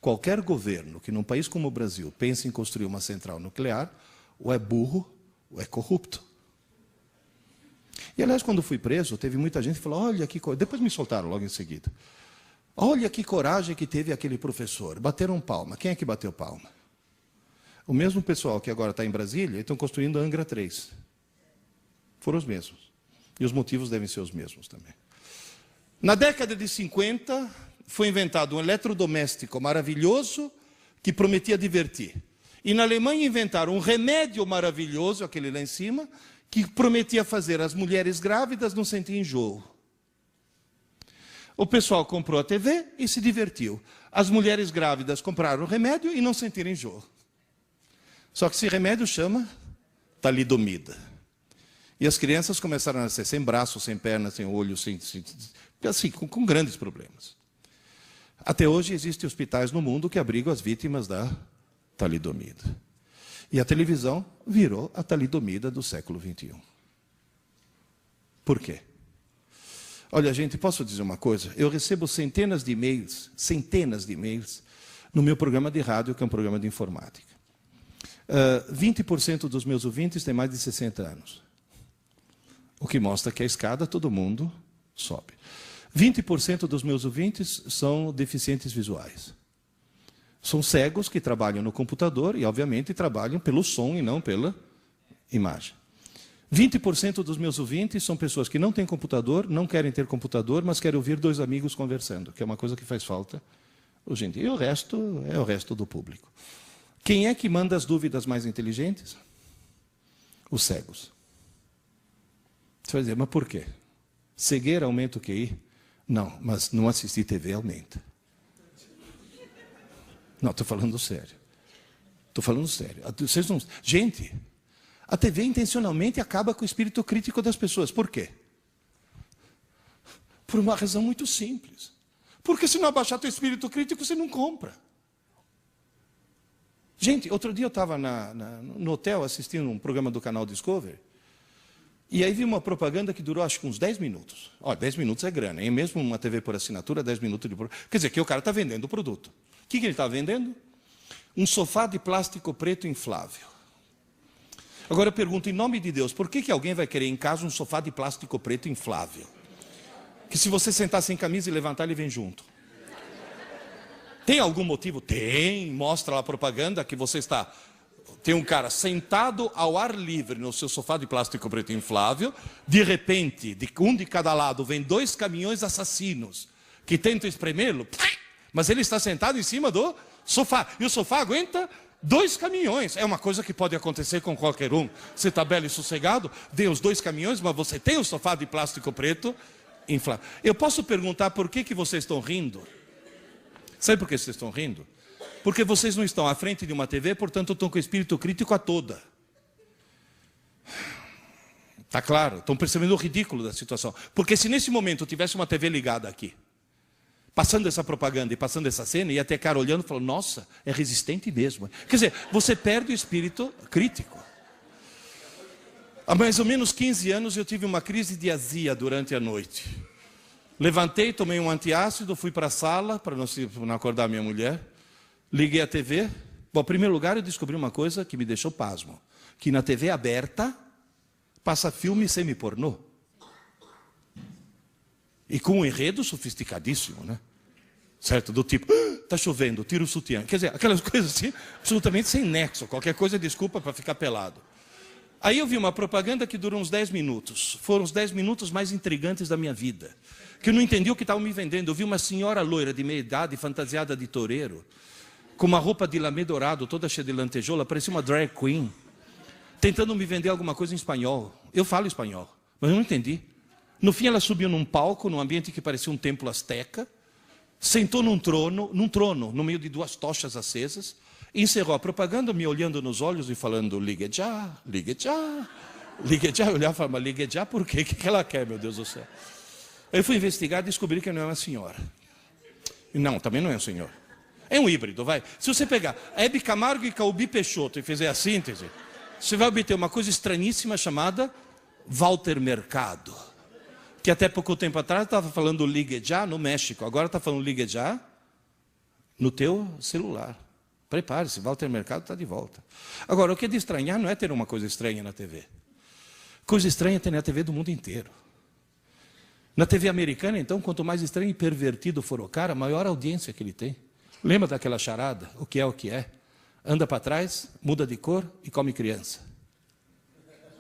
B: qualquer governo que num país como o Brasil pense em construir uma central nuclear, ou é burro, ou é corrupto. E aliás, quando fui preso, teve muita gente que falou, olha que coisa. Depois me soltaram logo em seguida. Olha que coragem que teve aquele professor. Bateram palma. Quem é que bateu palma? O mesmo pessoal que agora está em Brasília, estão construindo a Angra 3. Foram os mesmos. E os motivos devem ser os mesmos também. Na década de 50, foi inventado um eletrodoméstico maravilhoso que prometia divertir. E na Alemanha inventaram um remédio maravilhoso, aquele lá em cima, que prometia fazer as mulheres grávidas não sentir enjoo. O pessoal comprou a TV e se divertiu. As mulheres grávidas compraram o remédio e não sentiram enjoo. Só que esse remédio chama talidomida. E as crianças começaram a nascer sem braço, sem perna, sem olho, assim, com grandes problemas. Até hoje existem hospitais no mundo que abrigam as vítimas da talidomida. E a televisão virou a talidomida do século XXI. Por quê? Olha, gente, posso dizer uma coisa? Eu recebo centenas de e-mails, no meu programa de rádio, que é um programa de informática. 20% dos meus ouvintes têm mais de 60 anos. O que mostra que a escada todo mundo sobe. 20% dos meus ouvintes são deficientes visuais. São cegos que trabalham no computador e, obviamente, trabalham pelo som e não pela imagem. 20% dos meus ouvintes são pessoas que não têm computador, não querem ter computador, mas querem ouvir dois amigos conversando, que é uma coisa que faz falta hoje em dia. E o resto é o resto do público. Quem é que manda as dúvidas mais inteligentes? Os cegos. Você vai dizer, mas por quê? Cegueira aumenta o QI? Não, mas não assistir TV aumenta. Não, estou falando sério. Estou falando sério. Vocês não... Gente, a TV intencionalmente acaba com o espírito crítico das pessoas. Por quê? Por uma razão muito simples. Porque se não abaixar teu espírito crítico, você não compra. Gente, outro dia eu estava no hotel assistindo um programa do canal Discovery. E aí vi uma propaganda que durou acho que uns 10 minutos. Olha, 10 minutos é grana, hein? Mesmo uma TV por assinatura, 10 minutos de propaganda. Quer dizer, que o cara está vendendo o produto. O que ele está vendendo? Um sofá de plástico preto inflável. Agora eu pergunto, em nome de Deus, por que alguém vai querer em casa um sofá de plástico preto inflável? Que se você sentar sem camisa e levantar, ele vem junto. Tem algum motivo? Tem. Mostra lá a propaganda que você está... Tem um cara sentado ao ar livre no seu sofá de plástico preto inflável. De repente, um de cada lado, vem 2 caminhões assassinos que tentam espremê-lo. Mas ele está sentado em cima do sofá. E o sofá aguenta 2 caminhões. É uma coisa que pode acontecer com qualquer um. Você está belo e sossegado, dê os 2 caminhões, mas você tem o sofá de plástico preto inflável. Eu posso perguntar por que vocês estão rindo? Sabe por que vocês estão rindo? Porque vocês não estão à frente de uma TV, portanto estão com o espírito crítico a toda. Está claro? Estão percebendo o ridículo da situação. Porque se nesse momento tivesse uma TV ligada aqui, passando essa propaganda e passando essa cena, ia ter cara olhando e falando, nossa, é resistente mesmo. Quer dizer, você perde o espírito crítico. Há mais ou menos 15 anos eu tive uma crise de azia durante a noite. Levantei, tomei um antiácido, fui para a sala, para não acordar minha mulher. Liguei a TV. Bom, em primeiro lugar, eu descobri uma coisa que me deixou pasmo. Que na TV aberta, passa filme semi-pornô. E com um enredo sofisticadíssimo, né? Certo? Do tipo, está chovendo, tira o sutiã. Quer dizer, aquelas coisas assim, absolutamente sem nexo. Qualquer coisa é desculpa para ficar pelado. Aí eu vi uma propaganda que durou uns 10 minutos. Foram os 10 minutos mais intrigantes da minha vida. Que eu não entendi o que estavam me vendendo. Eu vi uma senhora loira de meia idade, fantasiada de toureiro, com uma roupa de lamê dourado, toda cheia de lantejoula, parecia uma drag queen, tentando me vender alguma coisa em espanhol. Eu falo espanhol, mas eu não entendi. No fim, ela subiu num palco, num ambiente que parecia um templo asteca, sentou num trono, no meio de 2 tochas acesas, e encerrou a propaganda, me olhando nos olhos e falando, ligue já, ligue já, ligue já. Eu olhava e falava, mas ligue já por quê? O que ela quer, meu Deus do céu? Eu fui investigar e descobri que não é uma senhora. Não, também não é um senhor. É um híbrido, vai. Se você pegar Hebe Camargo e Calbi Peixoto e fizer a síntese, você vai obter uma coisa estranhíssima chamada Walter Mercado. Que até pouco tempo atrás estava falando ligue já no México. Agora está falando ligue já no teu celular. Prepare-se, Walter Mercado está de volta. Agora, o que é de estranhar não é ter uma coisa estranha na TV. Coisa estranha é ter na TV do mundo inteiro. Na TV americana, então, quanto mais estranho e pervertido for o cara, maior audiência que ele tem. Lembra daquela charada? O que é o que é? Anda para trás, muda de cor e come criança.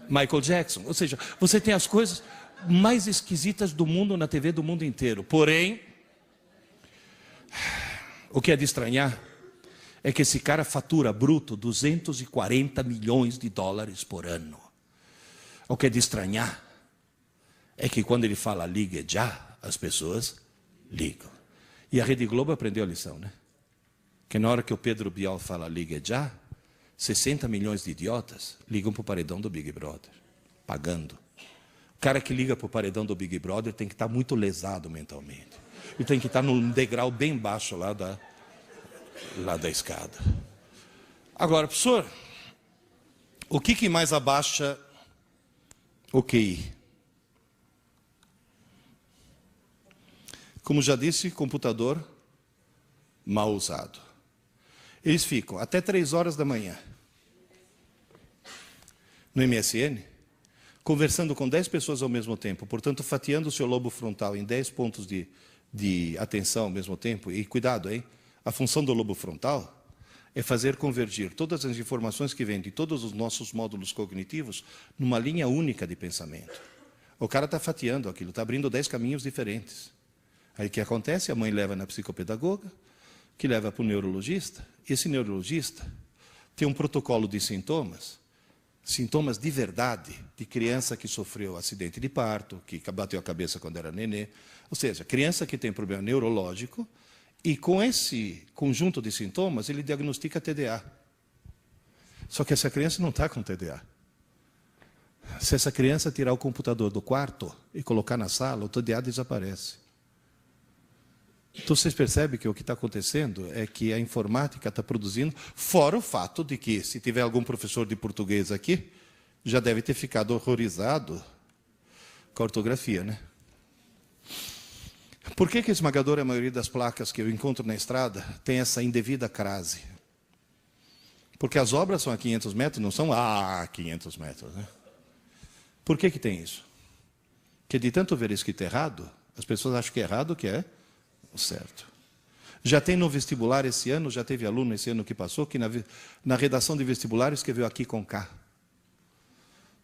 B: Michael Jackson. Ou seja, você tem as coisas mais esquisitas do mundo na TV do mundo inteiro. Porém, o que é de estranhar é que esse cara fatura bruto 240 milhões de dólares por ano. O que é de estranhar é que quando ele fala ligue já, as pessoas ligam. E a Rede Globo aprendeu a lição, né? Que na hora que o Pedro Bial fala ligue já, 60 milhões de idiotas ligam para o paredão do Big Brother, pagando. O cara que liga para o paredão do Big Brother tem que estar muito lesado mentalmente. Ele tem que estar num degrau bem baixo lá da escada. Agora, professor, o que mais abaixa o QI? Como já disse, computador mal usado. Eles ficam até 3 horas da manhã no MSN, conversando com 10 pessoas ao mesmo tempo, portanto, fatiando o seu lobo frontal em 10 pontos de atenção ao mesmo tempo. E cuidado, hein? A função do lobo frontal é fazer convergir todas as informações que vêm de todos os nossos módulos cognitivos numa linha única de pensamento. O cara está fatiando aquilo, está abrindo 10 caminhos diferentes. Aí o que acontece? A mãe leva na psicopedagoga, que leva para o neurologista. Esse neurologista tem um protocolo de sintomas de verdade, de criança que sofreu acidente de parto, que bateu a cabeça quando era nenê. Ou seja, criança que tem problema neurológico, e com esse conjunto de sintomas, ele diagnostica TDA. Só que essa criança não está com TDA. Se essa criança tirar o computador do quarto e colocar na sala, o TDA desaparece. Então, vocês percebem que o que está acontecendo é que a informática está produzindo, fora o fato de que, se tiver algum professor de português aqui, já deve ter ficado horrorizado com a ortografia, né? Por que a esmagadora maioria das placas que eu encontro na estrada tem essa indevida crase? Porque as obras são a 500 metros, não são a 500 metros, né? Por que tem isso? Porque de tanto ver escrito errado, as pessoas acham que é errado o que é certo. Já tem no vestibular esse ano, já teve aluno esse ano que passou, que na redação de vestibular escreveu aqui com K.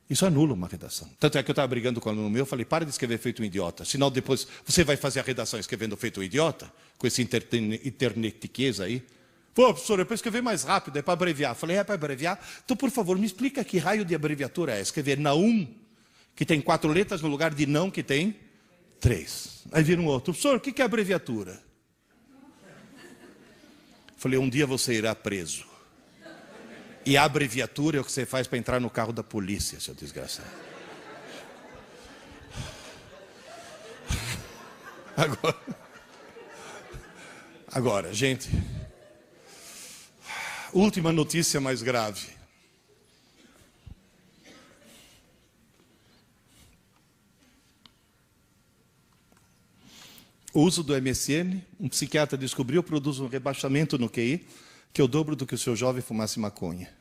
B: Isso anula uma redação. Tanto é que eu estava brigando com o aluno meu, eu falei, para de escrever feito um idiota, senão depois você vai fazer a redação escrevendo feito um idiota, com esse internetiquez aí. Pô, professor, é para escrever mais rápido, é para abreviar. Eu falei, é para abreviar? Então, por favor, me explica que raio de abreviatura é. Escrever naum, que tem 4 letras, no lugar de não, que tem 3. Aí vira um outro, professor, o que é abreviatura? Falei, um dia você irá preso. E a abreviatura é o que você faz para entrar no carro da polícia, seu desgraçado. Agora, gente, última notícia mais grave. O uso do MSN, um psiquiatra descobriu, produz um rebaixamento no QI, que é o dobro do que o seu jovem fumasse maconha.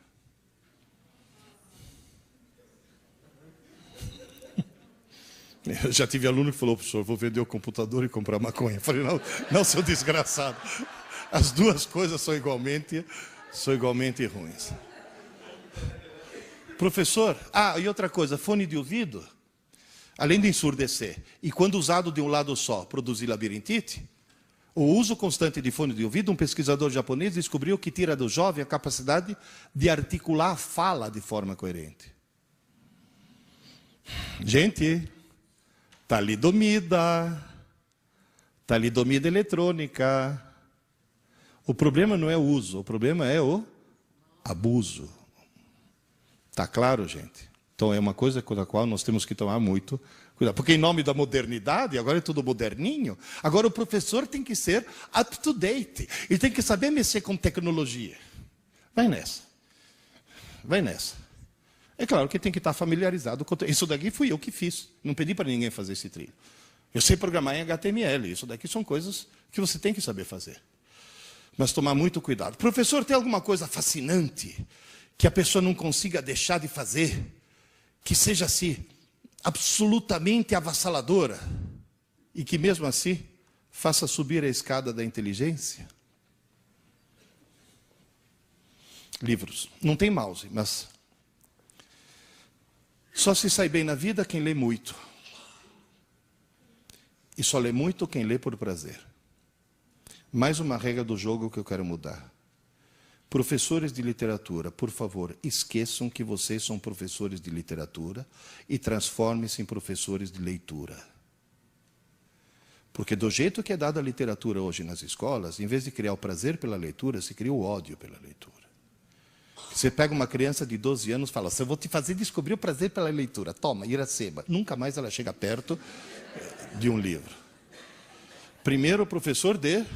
B: Eu já tive aluno que falou, professor, vou vender o computador e comprar maconha. Eu falei, não, seu desgraçado. As duas coisas são igualmente ruins. Professor, e outra coisa, fone de ouvido, além de ensurdecer, e quando usado de um lado só, produzir labirintite, o uso constante de fone de ouvido, um pesquisador japonês descobriu que tira do jovem a capacidade de articular a fala de forma coerente. Gente, talidomida eletrônica. O problema não é o uso, o problema é o abuso. Está claro, gente? Então é uma coisa com a qual nós temos que tomar muito cuidado. Porque em nome da modernidade, agora é tudo moderninho, agora o professor tem que ser up to date. Ele tem que saber mexer com tecnologia. Vai nessa. É claro que tem que estar familiarizado com... Isso daqui fui eu que fiz. Não pedi para ninguém fazer esse trilho. Eu sei programar em HTML. Isso daqui são coisas que você tem que saber fazer. Mas tomar muito cuidado. Professor, tem alguma coisa fascinante que a pessoa não consiga deixar de fazer, que seja assim, absolutamente avassaladora, e que mesmo assim faça subir a escada da inteligência? Livros. Não tem mouse, mas só se sai bem na vida quem lê muito. E só lê muito quem lê por prazer. Mais uma regra do jogo que eu quero mudar. Professores de literatura, por favor, esqueçam que vocês são professores de literatura e transformem-se em professores de leitura. Porque do jeito que é dada a literatura hoje nas escolas, em vez de criar o prazer pela leitura, se cria o ódio pela leitura. Você pega uma criança de 12 anos e fala, eu vou te fazer descobrir o prazer pela leitura. Toma, Iracema. Nunca mais ela chega perto de um livro. Primeiro, professor de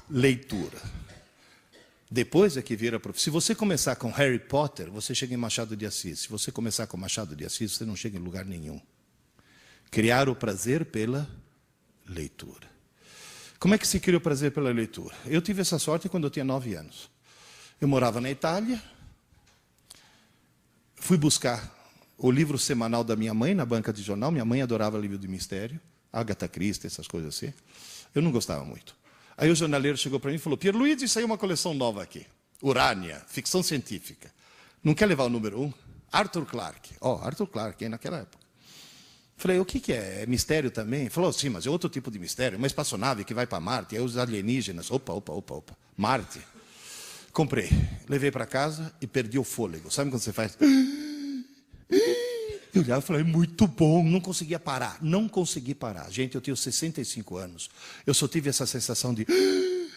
B: leitura. Depois é que vira professor. Se você começar com Harry Potter, você chega em Machado de Assis. Se você começar com Machado de Assis, você não chega em lugar nenhum. Criar o prazer pela leitura. Como é que se cria o prazer pela leitura? Eu tive essa sorte quando eu tinha 9 anos. Eu morava na Itália, fui buscar o livro semanal da minha mãe na banca de jornal. Minha mãe adorava livro de mistério, Agatha Christie, essas coisas assim. Eu não gostava muito. Aí o jornaleiro chegou para mim e falou, Pierluigi, saiu uma coleção nova aqui. Urânia, ficção científica. Não quer levar o número 1? Arthur Clarke. Arthur Clarke, naquela época. Falei, o que é? É mistério também? Falou, sim, mas é outro tipo de mistério. Uma espaçonave que vai para Marte, aí os alienígenas. Opa. Marte. Comprei. Levei para casa e perdi o fôlego. Sabe quando você faz? Eu olhava e falei, muito bom. Não conseguia parar. Não consegui parar. Gente, eu tenho 65 anos. Eu só tive essa sensação de,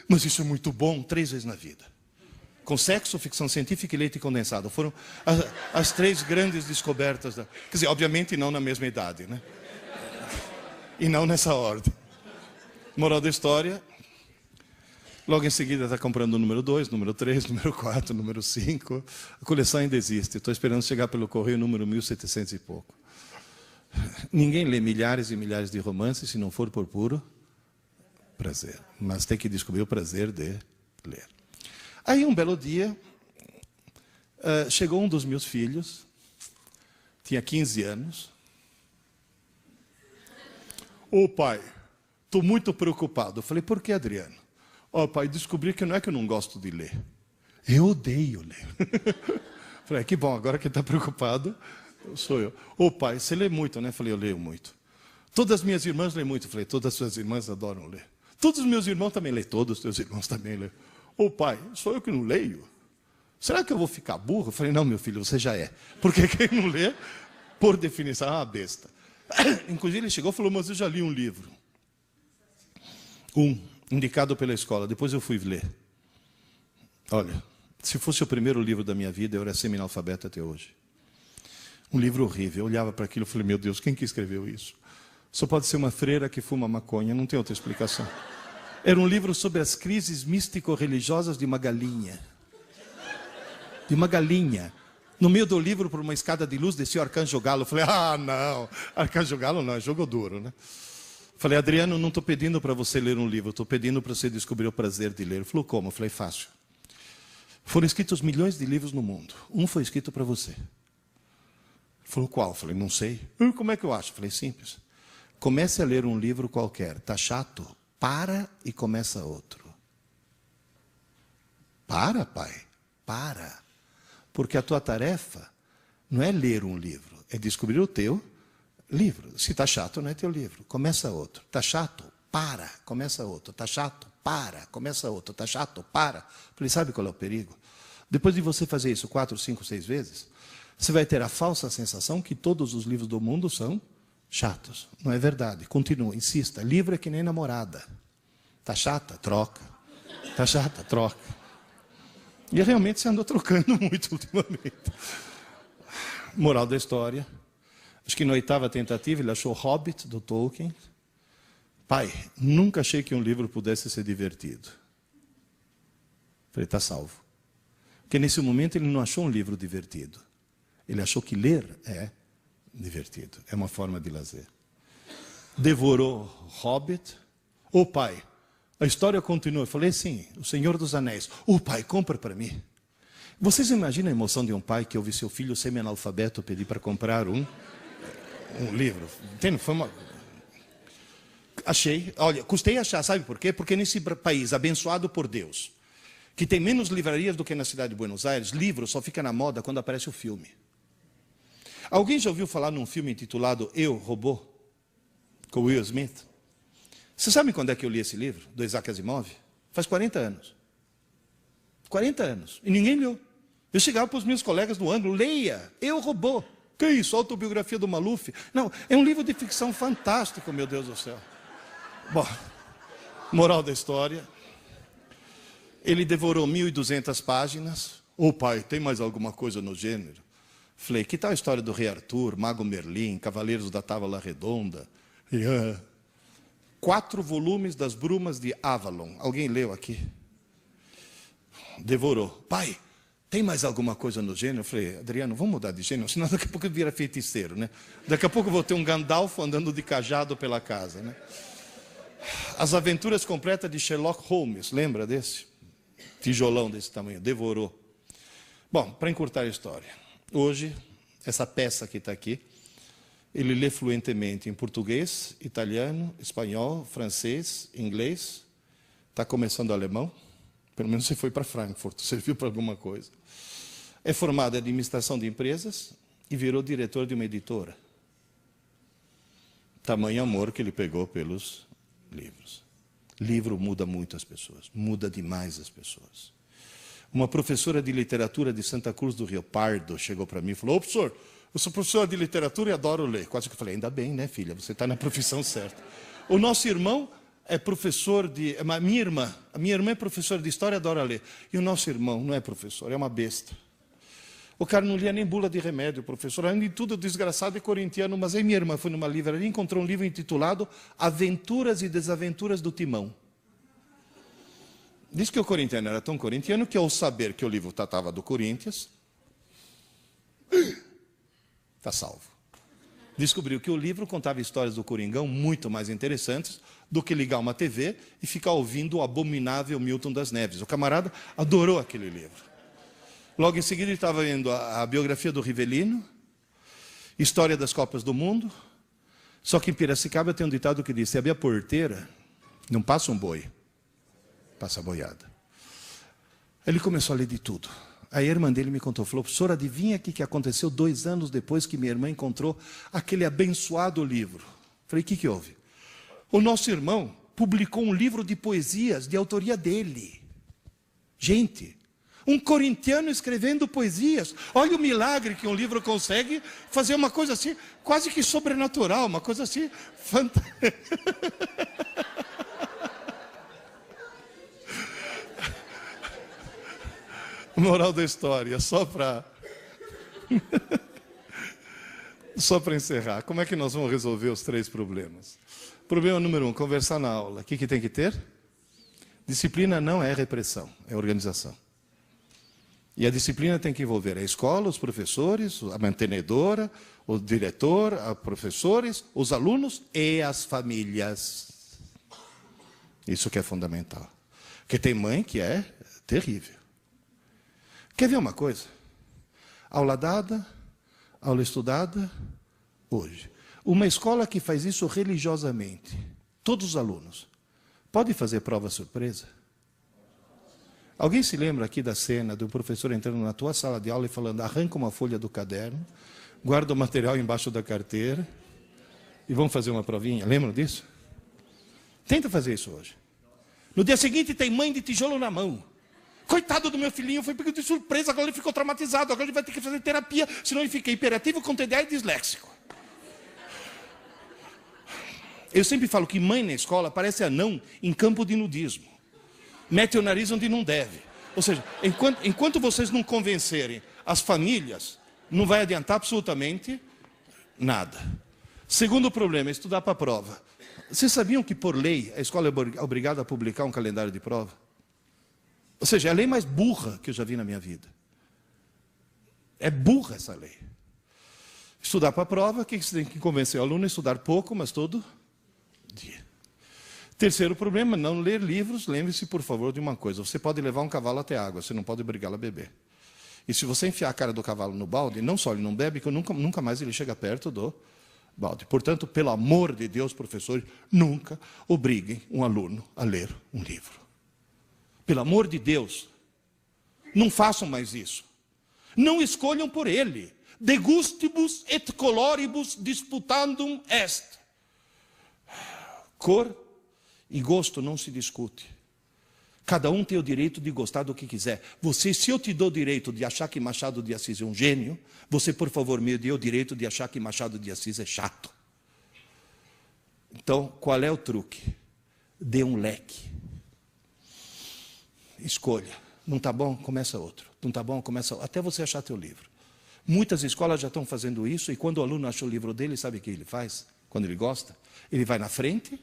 B: mas isso é muito bom 3 vezes na vida. Com sexo, ficção científica e leite condensado. Foram as 3 grandes descobertas. Quer dizer, obviamente não na mesma idade, né? E não nessa ordem. Moral da história, logo em seguida está comprando o número 2, número 3, número 4, número 5. A coleção ainda existe. Estou esperando chegar pelo correio número 1700 e pouco. Ninguém lê milhares e milhares de romances se não for por puro prazer. Mas tem que descobrir o prazer de ler. Aí, um belo dia, chegou um dos meus filhos, tinha 15 anos. Ô pai, estou muito preocupado. Eu falei, por que, Adriano? Pai, descobri que não é que eu não gosto de ler. Eu odeio ler. Falei, que bom, agora que está preocupado, sou eu. Pai, você lê muito, né? Falei, eu leio muito. Todas as minhas irmãs leem muito. Falei, todas as suas irmãs adoram ler. Todos os meus irmãos também leem. Todos os teus irmãos também leem. Pai, sou eu que não leio? Será que eu vou ficar burro? Eu falei, não, meu filho, você já é. Porque quem não lê, por definição, é uma besta. Inclusive, ele chegou e falou, mas eu já li um livro. Indicado pela escola. Depois eu fui ler. Olha, se fosse o primeiro livro da minha vida, eu era semi-analfabeto até hoje. Um livro horrível. Eu olhava para aquilo e falei, meu Deus, quem que escreveu isso? Só pode ser uma freira que fuma maconha, não tem outra explicação. Era um livro sobre as crises místico-religiosas de uma galinha. De uma galinha. No meio do livro, por uma escada de luz, descia o Arcanjo Galo. Eu falei, não, Arcanjo Galo não, é jogo duro, né? Falei, Adriano, não estou pedindo para você ler um livro, estou pedindo para você descobrir o prazer de ler. Ele falou, como? Eu falei, fácil. Foram escritos milhões de livros no mundo. Um foi escrito para você. Ele falou, qual? Eu falei, não sei. Como é que eu acho? Eu falei, simples. Comece a ler um livro qualquer. Está chato? Para e começa outro. Para, pai. Para. Porque a tua tarefa não é ler um livro, é descobrir o teu livro. Se está chato, não é teu livro. Começa outro. Está chato? Para. Começa outro. Está chato? Para. Começa outro. Está chato? Para. Falei, sabe qual é o perigo? Depois de você fazer isso 4, 5, 6 vezes, você vai ter a falsa sensação que todos os livros do mundo são chatos. Não é verdade. Continua, insista. Livro é que nem namorada. Está chata? Troca. Está chata? Troca. E realmente você andou trocando muito ultimamente. Moral da história. Acho que na 8ª tentativa ele achou Hobbit, do Tolkien. Pai, nunca achei que um livro pudesse ser divertido. Falei, está salvo. Porque nesse momento ele não achou um livro divertido. Ele achou que ler é divertido. É uma forma de lazer. Devorou Hobbit. Pai, a história continua. Eu falei, sim, O Senhor dos Anéis. Pai, compra para mim. Vocês imaginam a emoção de um pai que ouve seu filho semi-analfabeto pedir para comprar um livro? Entende? Foi uma... Achei. Olha, custei achar, sabe por quê? Porque nesse país abençoado por Deus, que tem menos livrarias do que na cidade de Buenos Aires, livro só fica na moda quando aparece o filme. Alguém já ouviu falar num filme intitulado Eu, Robô? Com Will Smith? Você sabe quando é que eu li esse livro, do Isaac Asimov? Faz 40 anos. 40 anos. E ninguém leu. Eu chegava para os meus colegas do ângulo, leia, Eu, Robô. Que isso? Autobiografia do Maluf? Não, é um livro de ficção fantástico, meu Deus do céu. Bom, moral da história. Ele devorou 1.200 páginas. Ô pai, tem mais alguma coisa no gênero? Falei, que tal a história do Rei Arthur, Mago Merlin, Cavaleiros da Távola Redonda? 4 volumes das Brumas de Avalon. Alguém leu aqui? Devorou. Pai, tem mais alguma coisa no gênero? Eu falei, Adriano, vamos mudar de gênero, senão daqui a pouco vira feiticeiro, né? Daqui a pouco eu vou ter um Gandalf andando de cajado pela casa, né? As Aventuras Completas de Sherlock Holmes, lembra desse? Tijolão desse tamanho, devorou. Bom, para encurtar a história, hoje, essa peça que está aqui, ele lê fluentemente em português, italiano, espanhol, francês, inglês, está começando alemão, pelo menos você foi para Frankfurt, serviu para alguma coisa. É formado em administração de empresas e virou diretor de uma editora. Tamanho amor que ele pegou pelos livros. Livro muda muito as pessoas, muda demais as pessoas. Uma professora de literatura de Santa Cruz do Rio Pardo chegou para mim e falou, ô professor, eu sou professora de literatura e adoro ler. Quase que eu falei, ainda bem, né, filha, você está na profissão certa. O nosso irmão é professor de... A minha irmã é professora de história e adora ler. E o nosso irmão não é professor, é uma besta. O cara não lia nem bula de remédio, professor. Além de tudo, desgraçado e corintiano. Mas aí minha irmã foi numa livraria e encontrou um livro intitulado Aventuras e Desaventuras do Timão. Diz que o corintiano era tão corintiano que, ao saber que o livro tratava do Corinthians, está salvo. Descobriu que o livro contava histórias do Coringão muito mais interessantes do que ligar uma TV e ficar ouvindo o abominável Milton das Neves. O camarada adorou aquele livro. Logo em seguida ele estava lendo a biografia do Rivelino, História das Copas do Mundo. Só que em Piracicaba tem um ditado que diz, se abrir a porteira, não passa um boi, passa a boiada. Ele começou a ler de tudo. Aí a irmã dele me contou, falou, professor, adivinha o que aconteceu 2 anos depois que minha irmã encontrou aquele abençoado livro? Falei, o que houve? O nosso irmão publicou um livro de poesias de autoria dele. Gente, um corintiano escrevendo poesias. Olha o milagre que um livro consegue fazer, uma coisa assim, quase que sobrenatural, uma coisa assim, fantástica. Moral da história, só para encerrar. Como é que nós vamos resolver os 3 problemas? Problema número 1, conversar na aula. O que tem que ter? Disciplina não é repressão, é organização. E a disciplina tem que envolver a escola, os professores, a mantenedora, o diretor, os professores, os alunos e as famílias. Isso que é fundamental. Porque tem mãe que é terrível. Quer ver uma coisa? Aula dada, aula estudada, hoje. Uma escola que faz isso religiosamente, todos os alunos, pode fazer prova surpresa? Alguém se lembra aqui da cena do professor entrando na tua sala de aula e falando, arranca uma folha do caderno, guarda o material embaixo da carteira e vamos fazer uma provinha? Lembram disso? Tenta fazer isso hoje. No dia seguinte tem mãe de tijolo na mão. Coitado do meu filhinho, foi pego de surpresa, agora ele ficou traumatizado, agora ele vai ter que fazer terapia, senão ele fica hiperativo, com TDAH e disléxico. Eu sempre falo que mãe na escola parece anão em campo de nudismo. Mete o nariz onde não deve. Ou seja, enquanto vocês não convencerem as famílias, não vai adiantar absolutamente nada. Segundo problema, estudar para a prova. Vocês sabiam que, por lei, a escola é obrigada a publicar um calendário de prova? Ou seja, é a lei mais burra que eu já vi na minha vida. É burra essa lei. Estudar para a prova, o que você tem que convencer o aluno a estudar pouco, mas todo dia. Terceiro problema, não ler livros. Lembre-se, por favor, de uma coisa. Você pode levar um cavalo até a água, você não pode obrigá-lo a beber. E se você enfiar a cara do cavalo no balde, não só ele não bebe, que nunca mais ele chega perto do balde. Portanto, pelo amor de Deus, professores, nunca obriguem um aluno a ler um livro. Pelo amor de Deus, não façam mais isso. Não escolham por ele. De gustibus et coloribus disputandum est. Cor e gosto não se discute. Cada um tem o direito de gostar do que quiser. Se eu te dou o direito de achar que Machado de Assis é um gênio, você, por favor, me dê o direito de achar que Machado de Assis é chato. Então, qual é o truque? Dê um leque. Escolha. Não está bom? Começa outro. Não está bom? Começa outro. Até você achar teu livro. Muitas escolas já estão fazendo isso, e quando o aluno acha o livro dele, sabe o que ele faz? Quando ele gosta, ele vai na frente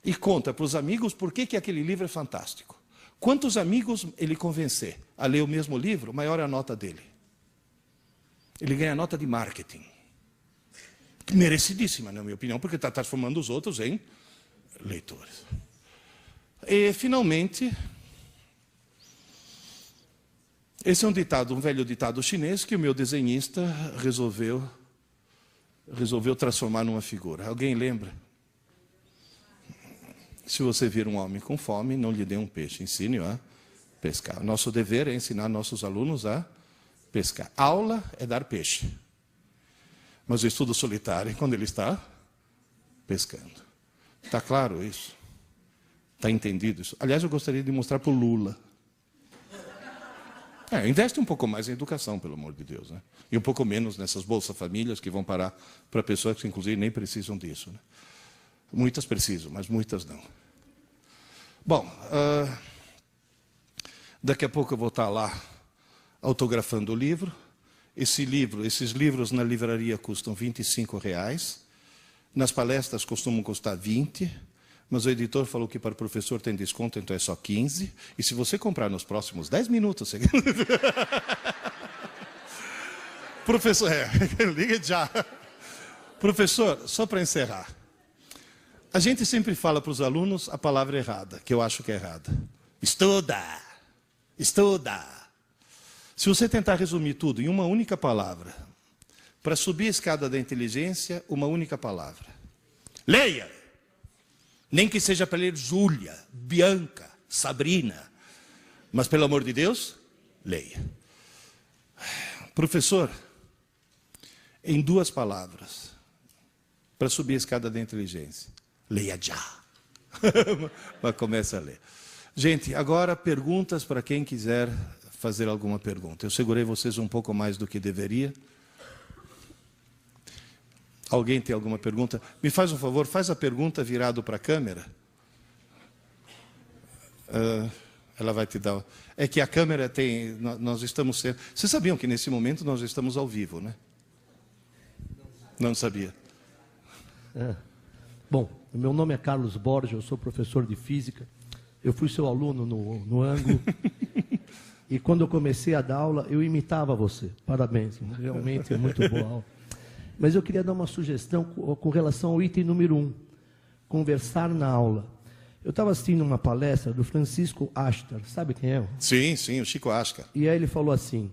B: e conta para os amigos por que aquele livro é fantástico. Quantos amigos ele convencer a ler o mesmo livro, maior é a nota dele. Ele ganha nota de marketing. Merecidíssima, na minha opinião, porque está transformando os outros em leitores. E, finalmente, esse é um velho ditado chinês que o meu desenhista resolveu transformar numa figura. Alguém lembra? Se você vir um homem com fome, não lhe dê um peixe, ensine-o a pescar. Nosso dever é ensinar nossos alunos a pescar. Aula é dar peixe. Mas o estudo solitário é quando ele está pescando. Está claro isso? Está entendido isso? Aliás, eu gostaria de mostrar para o Lula. Investe um pouco mais em educação, pelo amor de Deus, né? E um pouco menos nessas Bolsa Famílias que vão parar para pessoas que, inclusive, nem precisam disso, né? Muitas precisam, mas muitas não. Bom, daqui a pouco eu vou estar lá autografando o livro. Esses livros na livraria custam R$25. Nas palestras costumam custar 20, mas o editor falou que para o professor tem desconto, então é só 15. E se você comprar nos próximos 10 minutos... Professor, liga já. Professor, só para encerrar. A gente sempre fala para os alunos a palavra errada, que eu acho que é errada. Estuda! Estuda! Se você tentar resumir tudo em uma única palavra, para subir a escada da inteligência, uma única palavra. Leia! Nem que seja para ler Júlia, Bianca, Sabrina. Mas, pelo amor de Deus, leia. Professor, em 2 palavras, para subir a escada da inteligência. Leia já. Mas comece a ler. Gente, agora perguntas para quem quiser fazer alguma pergunta. Eu segurei vocês um pouco mais do que deveria. Alguém tem alguma pergunta? Me faz um favor, faz a pergunta virado para a câmera. Ela vai te dar... É que a câmera tem... Nós estamos sendo... Vocês sabiam que nesse momento nós estamos ao vivo, né? Não sabia.
C: Bom, meu nome é Carlos Borges, eu sou professor de física. Eu fui seu aluno no ângulo. E quando eu comecei a dar aula, eu imitava você. Parabéns, realmente é muito boa aula. Mas eu queria dar uma sugestão com relação ao item número 1, conversar na aula. Eu estava assistindo uma palestra do Francisco Ashtar, sabe quem é?
B: Sim, o Chico Ascar.
C: E aí ele falou assim,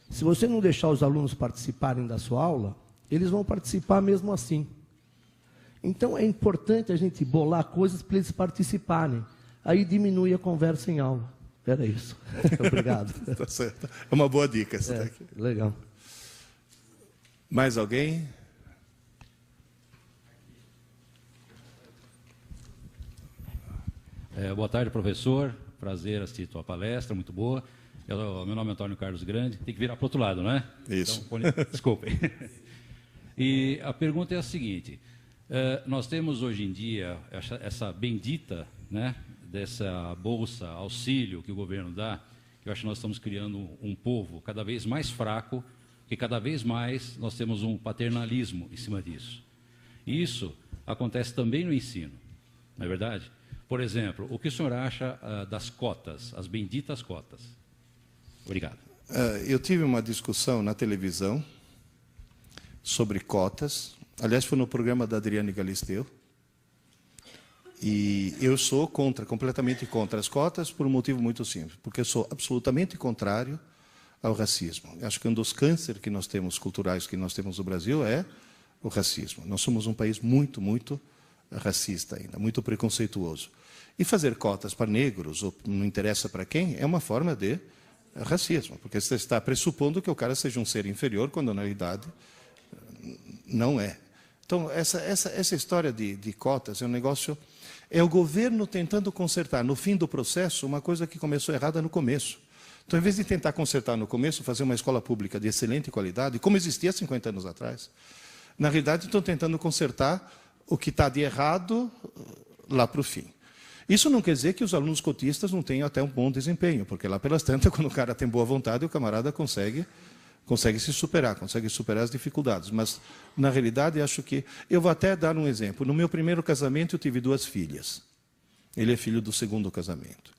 C: se você não deixar os alunos participarem da sua aula, eles vão participar mesmo assim. Então é importante a gente bolar coisas para eles participarem. Aí diminui a conversa em aula. Era isso. Obrigado.
B: Tá certo. É uma boa dica essa daqui.
C: Legal.
B: Mais alguém?
D: Boa tarde, professor. Prazer assistir a tua palestra, muito boa. Meu nome é Antônio Carlos Grande. Tem que virar para o outro lado, não é?
B: Isso.
D: Então, desculpem. E a pergunta é a seguinte. Nós temos hoje em dia essa bendita, né, dessa bolsa, auxílio que o governo dá, que eu acho que nós estamos criando um povo cada vez mais fraco, que cada vez mais nós temos um paternalismo em cima disso. E isso acontece também no ensino, não é verdade? Por exemplo, o que o senhor acha das cotas, as benditas cotas? Obrigado.
B: Eu tive uma discussão na televisão sobre cotas. Aliás, foi no programa da Adriane Galisteu. E eu sou completamente contra as cotas, por um motivo muito simples. Porque eu sou absolutamente contrário ao racismo. Eu acho que um dos cânceres que nós temos, culturais, que nós temos no Brasil, é o racismo. Nós somos um país muito, muito racista ainda, muito preconceituoso. E fazer cotas para negros, ou não interessa para quem, é uma forma de racismo. Porque você está pressupondo que o cara seja um ser inferior, quando na realidade não é. Então, essa história de cotas é um negócio... É o governo tentando consertar, no fim do processo, uma coisa que começou errada no começo. Então, em vez de tentar consertar no começo, fazer uma escola pública de excelente qualidade, como existia 50 anos atrás, na realidade estão tentando consertar o que está de errado lá para o fim. Isso não quer dizer que os alunos cotistas não tenham até um bom desempenho, porque lá pelas tantas, quando o cara tem boa vontade, o camarada consegue se superar, consegue superar as dificuldades. Mas, na realidade, acho que... Eu vou até dar um exemplo. No meu primeiro casamento, eu tive 2 filhas. Ele é filho do segundo casamento.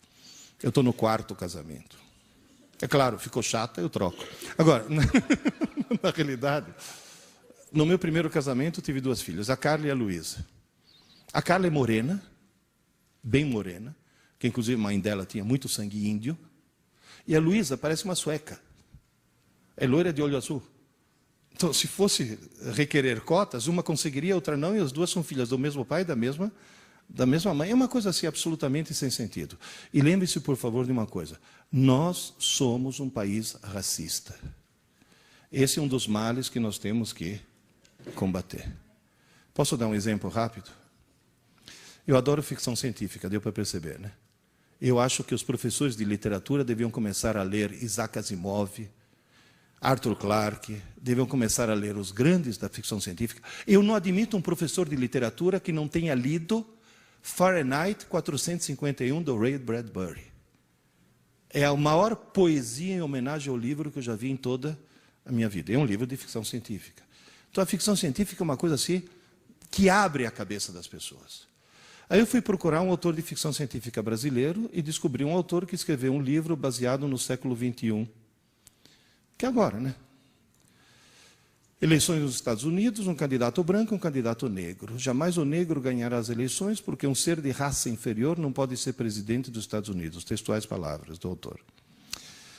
B: Eu estou no 4º casamento. É claro, ficou chata, eu troco. Agora, na realidade, no meu primeiro casamento, eu tive 2 filhas, a Carla e a Luísa. A Carla é morena, bem morena, que inclusive a mãe dela tinha muito sangue índio. E a Luísa parece uma sueca. É loira de olho azul. Então, se fosse requerer cotas, uma conseguiria, outra não, e as 2 são filhas do mesmo pai e da mesma mãe. É uma coisa assim absolutamente sem sentido. E lembre-se, por favor, de uma coisa. Nós somos um país racista. Esse é um dos males que nós temos que combater. Posso dar um exemplo rápido? Eu adoro ficção científica, deu para perceber, né? Eu acho que os professores de literatura deviam começar a ler Isaac Asimov, Arthur Clarke, deviam começar a ler os grandes da ficção científica. Eu não admito um professor de literatura que não tenha lido Fahrenheit 451, do Ray Bradbury. É a maior poesia em homenagem ao livro que eu já vi em toda a minha vida. É um livro de ficção científica. Então, a ficção científica é uma coisa assim que abre a cabeça das pessoas. Aí eu fui procurar um autor de ficção científica brasileiro e descobri um autor que escreveu um livro baseado no século XXI. Que é agora, né? Eleições nos Estados Unidos, um candidato branco e um candidato negro. Jamais o negro ganhará as eleições porque um ser de raça inferior não pode ser presidente dos Estados Unidos. Textuais palavras do autor.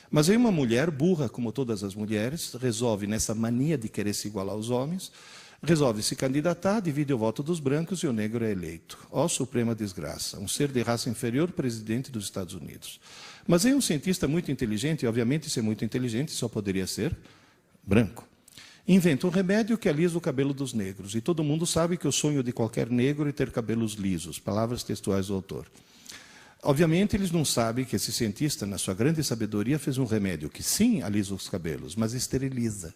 B: Mas aí uma mulher burra, como todas as mulheres, resolve, nessa mania de querer se igualar aos homens, resolve se candidatar, divide o voto dos brancos e o negro é eleito. Ó suprema desgraça, um ser de raça inferior presidente dos Estados Unidos. Mas aí um cientista muito inteligente, e obviamente ser muito inteligente só poderia ser branco, inventa um remédio que alisa o cabelo dos negros. E todo mundo sabe que o sonho de qualquer negro é ter cabelos lisos. Palavras textuais do autor. Obviamente, eles não sabem que esse cientista, na sua grande sabedoria, fez um remédio que sim alisa os cabelos, mas esteriliza.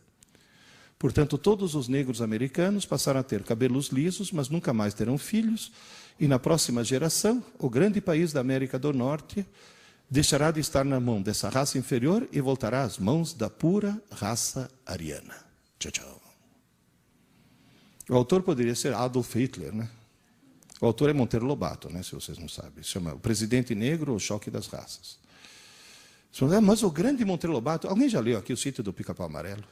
B: Portanto, todos os negros americanos passaram a ter cabelos lisos, mas nunca mais terão filhos. E na próxima geração, o grande país da América do Norte deixará de estar na mão dessa raça inferior e voltará às mãos da pura raça ariana. Tchau, tchau. O autor poderia ser Adolf Hitler, né? O autor é Monteiro Lobato, né, se vocês não sabem. Se chama O Presidente Negro ou O Choque das Raças. Mas o grande Monteiro Lobato... Alguém já leu aqui o Sítio do Pica-Pau Amarelo?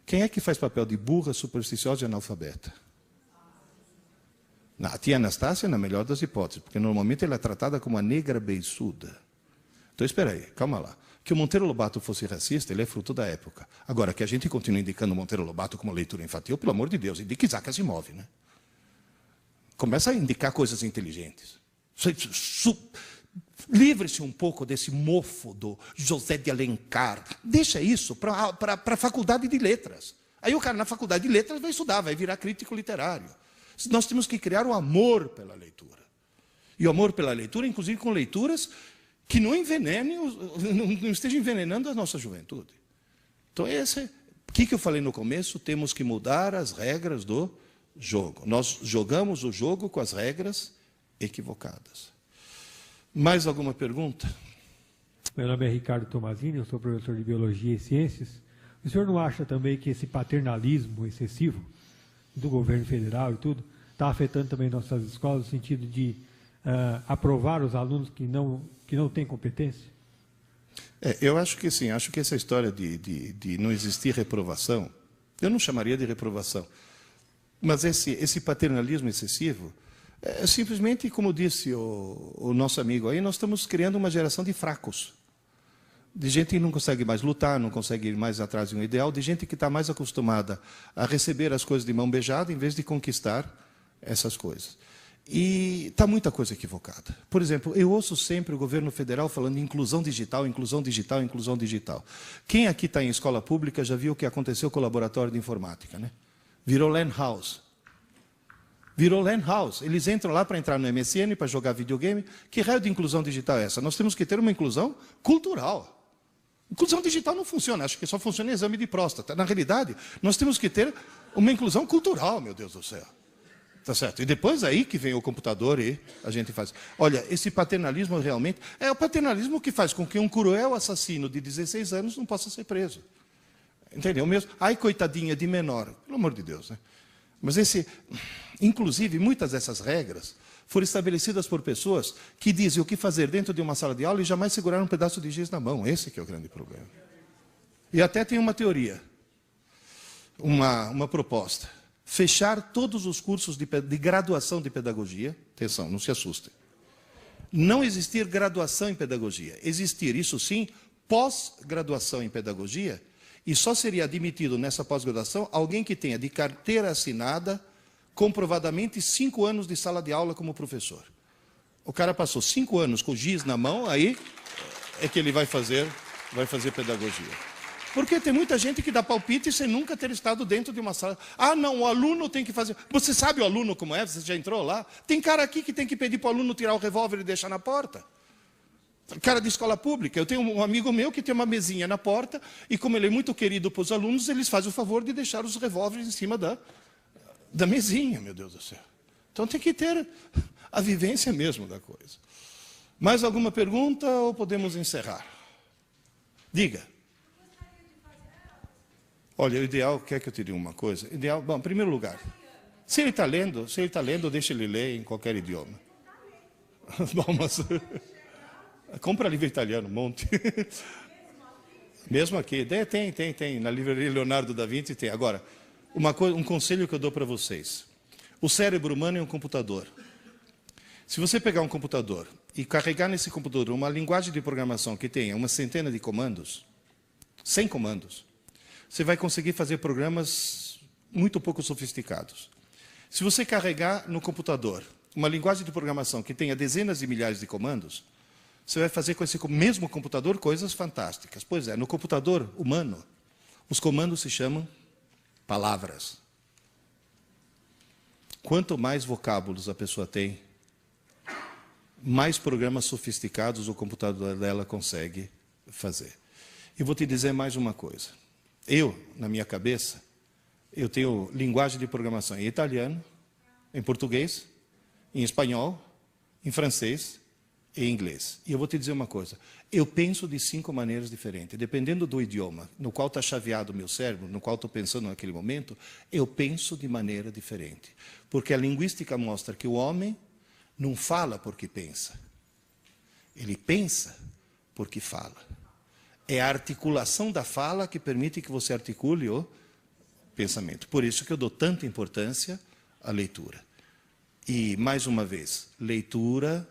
B: Quem é que faz papel de burra, supersticiosa e analfabeta? A tia Anastácia, na melhor das hipóteses, porque normalmente ela é tratada como a negra beiçuda. Então, espera aí, calma lá. Que o Monteiro Lobato fosse racista, ele é fruto da época. Agora, que a gente continue indicando o Monteiro Lobato como leitura infantil, pelo amor de Deus, indica Isaac Asimov, né? Começa a indicar coisas inteligentes. Livre-se um pouco desse mofo do José de Alencar. Deixa isso para a faculdade de letras. Aí o cara na faculdade de letras vai estudar, vai virar crítico literário. Nós temos que criar o amor pela leitura. E o amor pela leitura, inclusive com leituras que não envenenem, não estejam envenenando a nossa juventude. Então, o que eu falei no começo? Temos que mudar as regras do jogo. Nós jogamos o jogo com as regras equivocadas. Mais alguma pergunta?
E: Meu nome é Ricardo Tomazini, eu sou professor de Biologia e Ciências. O senhor não acha também que esse paternalismo excessivo do governo federal e tudo está afetando também nossas escolas no sentido de aprovar os alunos que não têm competência?
B: Eu acho que sim. Acho que essa história de não existir reprovação, eu não chamaria de reprovação, mas esse paternalismo excessivo, simplesmente, como disse o nosso amigo aí, nós estamos criando uma geração de fracos. De gente que não consegue mais lutar, não consegue ir mais atrás de um ideal, de gente que está mais acostumada a receber as coisas de mão beijada, em vez de conquistar essas coisas. E está muita coisa equivocada. Por exemplo, eu ouço sempre o governo federal falando em inclusão digital, inclusão digital, inclusão digital. Quem aqui está em escola pública já viu o que aconteceu com o laboratório de informática, né? Virou LAN house. Virou LAN house. Eles entram lá para entrar no MSN, para jogar videogame. Que raio de inclusão digital é essa? Nós temos que ter uma inclusão cultural. Inclusão digital não funciona, acho que só funciona em exame de próstata. Na realidade, nós temos que ter uma inclusão cultural, meu Deus do céu. Tá certo? E depois aí que vem o computador e a gente faz. Olha, esse paternalismo realmente é o paternalismo que faz com que um cruel assassino de 16 anos não possa ser preso. Entendeu mesmo? Ai, coitadinha de menor. Pelo amor de Deus, né? Mas inclusive, muitas dessas regras foram estabelecidas por pessoas que dizem o que fazer dentro de uma sala de aula e jamais seguraram um pedaço de giz na mão. Esse que é o grande problema. E até tem uma teoria, uma proposta. Fechar todos os cursos de graduação de pedagogia. Atenção, não se assustem. Não existir graduação em pedagogia. Existir, isso sim, pós-graduação em pedagogia. E só seria admitido nessa pós-graduação alguém que tenha de carteira assinada comprovadamente 5 anos de sala de aula como professor. O cara passou 5 anos com o giz na mão, aí é que ele vai fazer pedagogia. Porque tem muita gente que dá palpite sem nunca ter estado dentro de uma sala. Ah, não, o aluno tem que fazer... Você sabe o aluno como é? Você já entrou lá? Tem cara aqui que tem que pedir para o aluno tirar o revólver e deixar na porta. Cara de escola pública. Eu tenho um amigo meu que tem uma mesinha na porta e como ele é muito querido para os alunos, eles fazem o favor de deixar os revólveres em cima da mesinha, meu Deus do céu. Então tem que ter a vivência mesmo da coisa. Mais alguma pergunta ou podemos encerrar? Diga. Olha, o ideal, quer que eu te diga uma coisa? Ideal, bom, em primeiro lugar, se ele está lendo, deixa ele ler em qualquer idioma. Bom, mas compra livro italiano, um monte. Mesmo aqui, tem. Na livraria Leonardo da Vinci tem. Agora, um conselho que eu dou para vocês. O cérebro humano é um computador. Se você pegar um computador e carregar nesse computador uma linguagem de programação que tenha uma centena de comandos, 100 comandos, você vai conseguir fazer programas muito pouco sofisticados. Se você carregar no computador uma linguagem de programação que tenha dezenas de milhares de comandos, você vai fazer com esse mesmo computador coisas fantásticas. Pois é, no computador humano, os comandos se chamam palavras. Quanto mais vocábulos a pessoa tem, mais programas sofisticados o computador dela consegue fazer. E vou te dizer mais uma coisa. Eu, na minha cabeça, eu tenho linguagem de programação em italiano, em português, em espanhol, em francês e em inglês. E eu vou te dizer uma coisa. Eu penso de 5 maneiras diferentes. Dependendo do idioma no qual está chaveado o meu cérebro, no qual estou pensando naquele momento, eu penso de maneira diferente. Porque a linguística mostra que o homem não fala porque pensa. Ele pensa porque fala. É a articulação da fala que permite que você articule o pensamento. Por isso que eu dou tanta importância à leitura. E, mais uma vez, leitura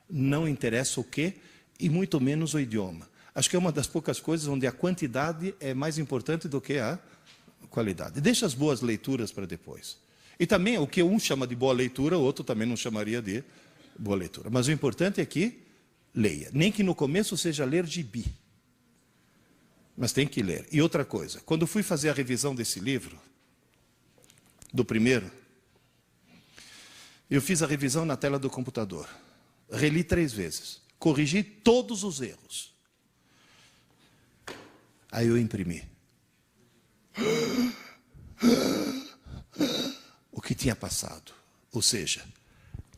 B: não interessa o quê e muito menos o idioma. Acho que é uma das poucas coisas onde a quantidade é mais importante do que a qualidade. Deixa as boas leituras para depois. E também o que um chama de boa leitura, o outro também não chamaria de boa leitura. Mas o importante é que leia. Nem que no começo seja ler gibi. Mas tem que ler. E outra coisa, quando fui fazer a revisão desse livro, do primeiro, eu fiz a revisão na tela do computador. Reli 3 vezes. Corrigi todos os erros. Aí eu imprimi. O que tinha passado. Ou seja,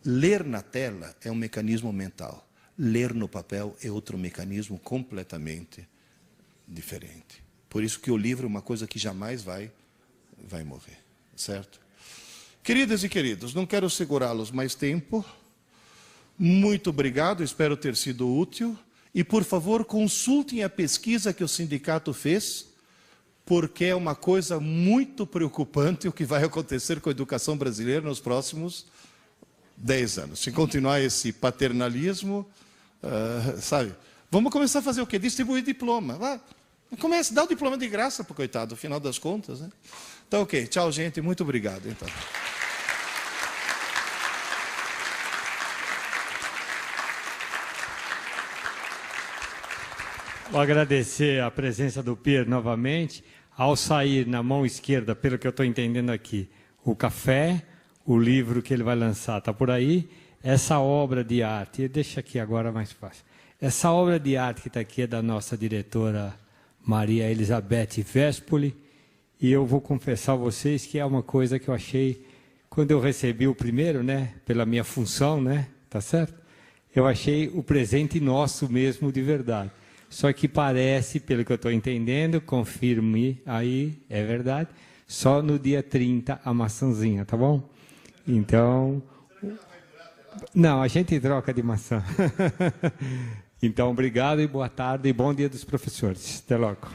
B: ler na tela é um mecanismo mental. Ler no papel é outro mecanismo completamente diferente. Por isso que o livro é uma coisa que jamais vai morrer. Certo? Queridas e queridos, não quero segurá-los mais tempo. Muito obrigado, espero ter sido útil. E, por favor, consultem a pesquisa que o sindicato fez, porque é uma coisa muito preocupante o que vai acontecer com a educação brasileira nos próximos 10 anos. Se continuar esse paternalismo, sabe? Vamos começar a fazer o quê? Distribuir diploma. Comece, dá o diploma de graça para o coitado, no final das contas. Né? Então, ok. Tchau, gente. Muito obrigado. Então.
A: Vou agradecer a presença do Pierre novamente. Ao sair na mão esquerda, pelo que eu estou entendendo aqui, o café, o livro que ele vai lançar está por aí. Essa obra de arte, deixa aqui agora mais fácil. Essa obra de arte que está aqui é da nossa diretora Maria Elizabeth Vespoli, e eu vou confessar a vocês que é uma coisa que eu achei, quando eu recebi o primeiro, né, pela minha função, né, tá certo? Eu achei o presente nosso mesmo de verdade. Só que parece, pelo que eu estou entendendo, confirme aí, é verdade, só no dia 30 a maçãzinha, tá bom? Então... Não, a gente troca de maçã. Então, obrigado e boa tarde e bom dia dos professores. Até logo.